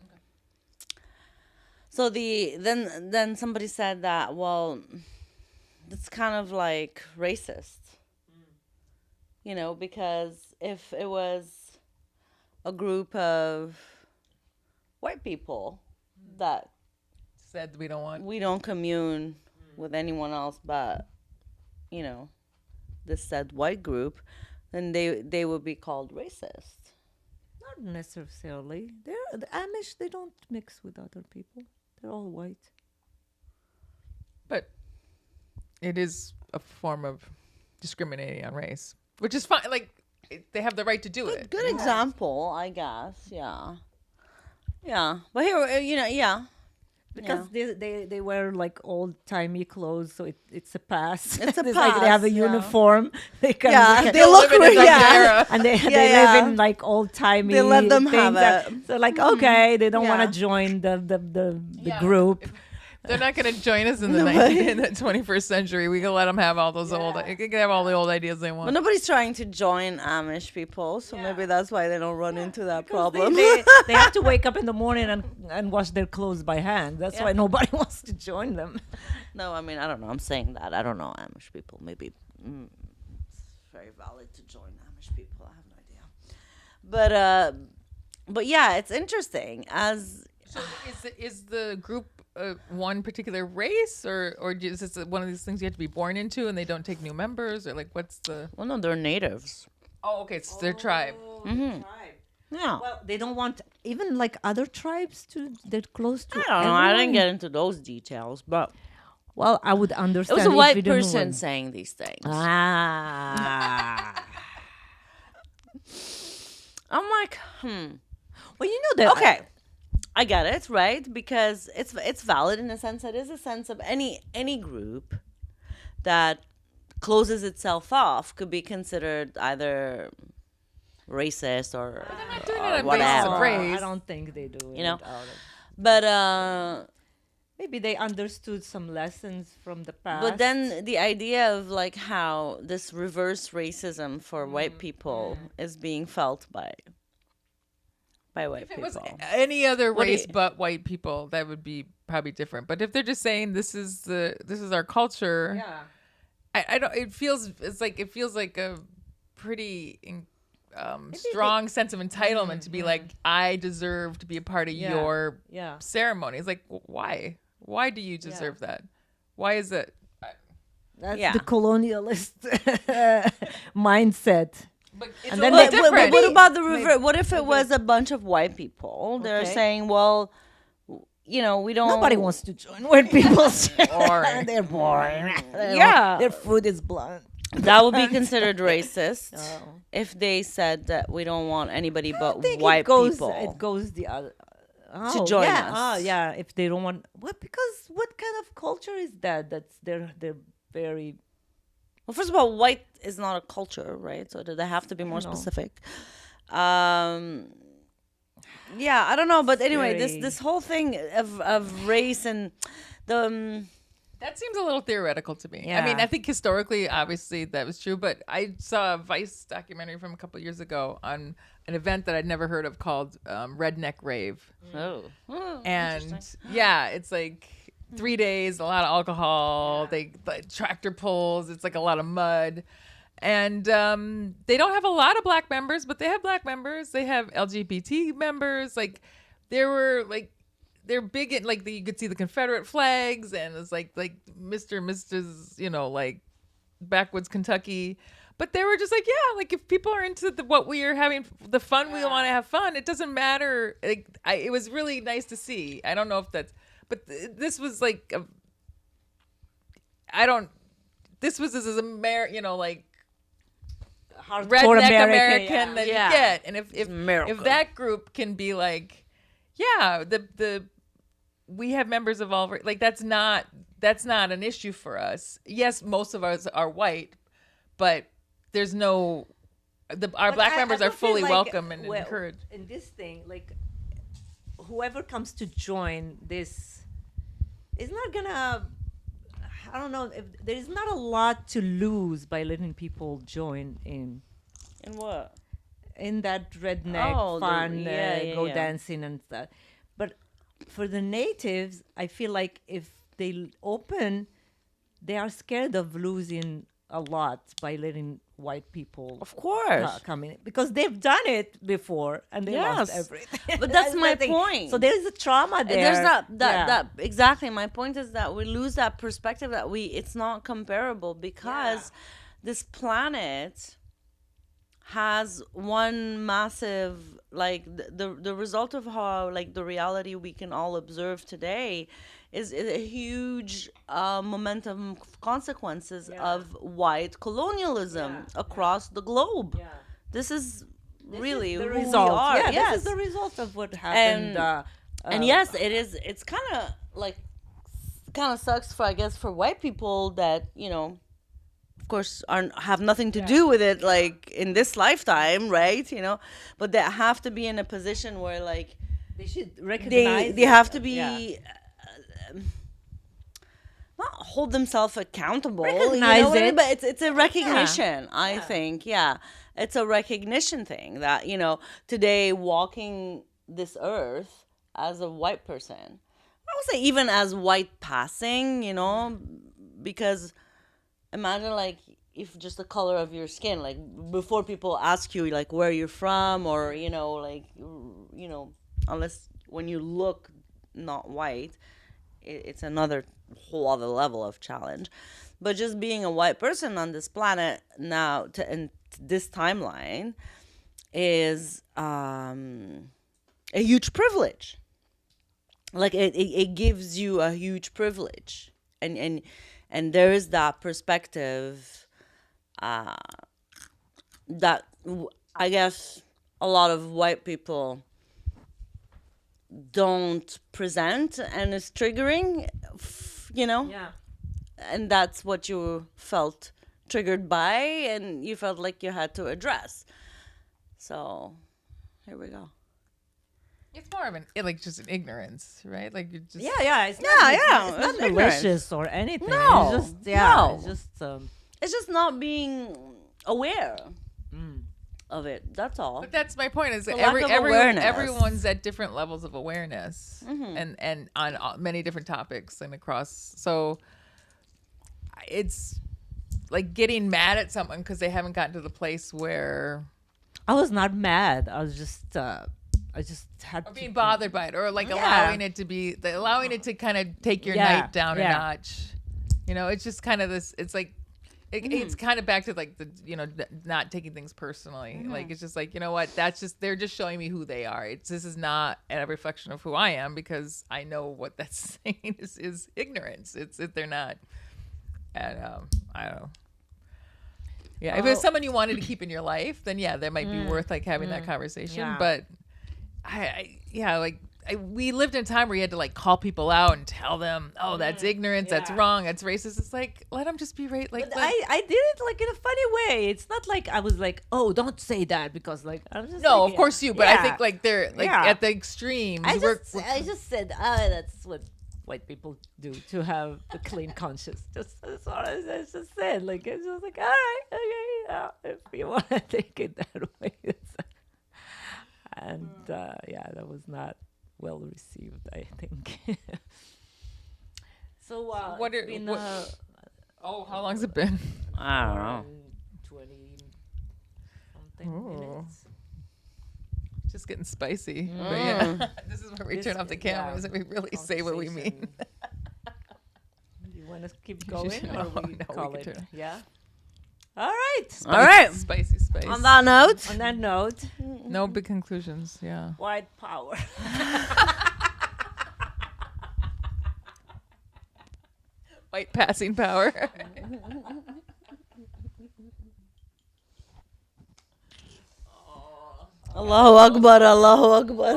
So then somebody said that, well, it's kind of like racist. You know, because if it was a group of white people that said we don't want. we don't commune with anyone else but, you know, this said white group, then they would be called racist. Not necessarily. The Amish, they don't mix with other people. They're all white. But it is a form of discriminating on race, which is fine. Like they have the right to do it. Good example, I guess. Yeah. Yeah. But here, you know, yeah. Because they wear like old timey clothes, so it's a pass. It's a like they have a pass, yeah. uniform. They can Yeah, look they at- look live in a really, different yeah. era. and they Yeah. live in like old timey. They let them have it. So like okay, they don't Yeah. want to join the Yeah. group. They're not going to join us in the 21st century. We can let them have all those old. They can have all the old ideas they But want. nobody's trying to join Amish people, so maybe that's why they don't run into that problem. They have to wake up in the morning and wash their clothes by hand. That's why nobody wants to join them. No, I mean, I don't know. I'm saying that. I don't know Amish people. Maybe it's very valid to join Amish people. I have no idea. But yeah, it's interesting. So is the group one particular race, or is this one of these things you have to be born into and they don't take new members, or like what's the? Well, no, they're natives. Oh, okay, it's their tribe. Yeah. Well, they don't want even like other tribes to. They're close to. I don't know. I didn't everyone. get into those details, but Well, I would it understand. was a if white we didn't person win. saying these things. Ah. I'm like, Well, you know that. okay, I get it, right? Because it's valid in a sense. It is a sense of any group that closes itself off could be considered either racist or, not doing it or on basis whatever. of race. I don't think they do. You know? it out of- But Maybe they understood some lessons from the past. but then the idea of like how this reverse racism for white people is being felt by white If it people. was any other What do race you- but white people, that would be probably different. But if they're just saying this is our culture, yeah. I don't. It feels like a pretty strong sense of entitlement to be like, I deserve to be a part of Yeah. your Yeah. ceremony. It's like, why? Why do you deserve that? Why is it? That's Yeah. the colonialist mindset. But it's And a then little they- different. What about the reverse? What if it was a bunch of white people? They're Okay. saying, well, you know, we don't. Nobody wants to join white people. Boring. They're boring. Yeah. Their food is blunt. That would be considered racist Oh. if they said that we don't want anybody but I think white it goes, people. It goes the other. join yeah. us. Oh, yeah. If they don't want, well, because what kind of culture is that? That's they're very. Well, first of all, white is not a culture, right? So they have to be more know. specific. Yeah, I don't know, but anyway, very- this whole thing of race and the That seems a little theoretical to me. I Yeah. mean, I think historically, obviously, that was true. But I saw a Vice documentary from a couple years ago on an event that I'd never heard of called Redneck Rave. And yeah, it's like 3 days, a lot of alcohol. They tractor pulls. It's like a lot of mud. And they don't have a lot of black members, but they have black members. They have LGBT members. Like they're big in like you could see the Confederate flags, and it's like Mr. and Mrs. like backwoods Kentucky. But they were just like, yeah, like if people are into what we are having, the fun we want to have fun, it doesn't matter. Like it was really nice to see. I don't know if that's, but this was like, this was as like Hardcore redneck American, American that yeah. you get. And if America. that group can be like, yeah, the we have members of all like that's not an issue for us. Yes, most of us are white, but there's no our But black I members are don't feel fully like, welcome and well, encouraged. in this thing, like whoever comes to join this is not gonna I don't know if there is not a lot to lose by letting people join in what? that redneck Oh, fun, go yeah. dancing and stuff. But for the natives, I feel like if they open, they are scared of losing a lot by letting white people Of course. come in because they've done it before and they lost Yes. everything. But that's my the thing. point. So there is a trauma there. There's that Yeah. exactly. My point is that we lose that perspective that it's not comparable because this planet has one massive the result of how like the reality we can all observe today is a huge momentum of consequences of white colonialism across the globe. Yeah. This is really the who result. we are. Yeah, Yes. this is the result of what happened. And yes, it is. It's kind of like sucks for, I guess, for white people that of course, have nothing to do with it, like in this lifetime, right? But they have to be in a position where like they should recognize. they have to be. Yeah. Not hold themselves accountable, Recognize what I mean? it. But it's a recognition. I think, it's a recognition thing that today walking this earth as a white person, I would say even as white passing, because imagine like if just the color of your skin, like before people ask you like where you're from or unless when you look not white, it's another whole other level of challenge. But just being a white person on this planet now in this timeline is a huge privilege. Like it gives you a huge privilege, and there is that perspective that I guess a lot of white people don't present, and it's triggering, Yeah. and that's what you felt triggered by, and you felt like you had to address. So here we go. It's more of just an ignorance, right? Like you just Yeah. It's Yeah, not, yeah, It's that's not ignorance. malicious or anything. No, It's just no. It's just It's just not being aware of it. That's all. But that's my point. Is The lack of awareness. everyone's at different levels of awareness, and on many different topics and across. So it's like getting mad at someone because they haven't gotten to the place where I was not mad. I was just I just had or to being bothered by it, or like allowing it to kind of take your Yeah, night down a yeah. notch. It's just kind of this. It's like. It's kind of back to like the not taking things personally. Like it's just like, you know what, that's just they're just showing me who they are. This is not a reflection of who I am, because I know what that's saying is ignorance. It's if they're not, and I don't know. Yeah, if it's someone you wanted to keep in your life, then yeah, that might be worth like having that conversation. Yeah. But we lived in a time where you had to like call people out and tell them, oh, that's ignorance, that's wrong, that's racist. It's like, let them just be right. Like, But I did it like in a funny way. It's not like I was like, oh, don't say that, because like I'm just no, like, of course you, but I think like they're like Yeah. at the extremes. I just said, that's what white people do to have a clean conscience. That's all I just said. Like it's just like, all right, okay, yeah, if you want to take it that way. And that was not well received, I think. So What it's are- been, what- how long's it been? I don't know. 20 something Ooh. minutes. Just getting spicy. But yeah, this is where we turn off the cameras and we really say what we mean. You want to keep going, No, or we no, we call can it? turn- Yeah. All right. All right. Spicy space. On that note, On that note, No big conclusions. Yeah. white power. White passing power. Allahu Akbar, Allahu Akbar.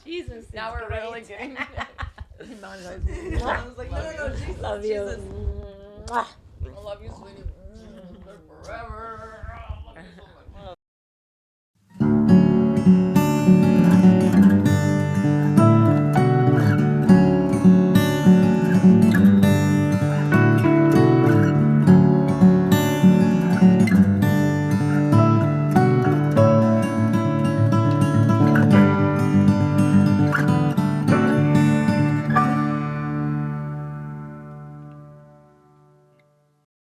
Jesus. Now we're really getting. I was like, no, Jesus. Love you. I love you, sweetie. Forever.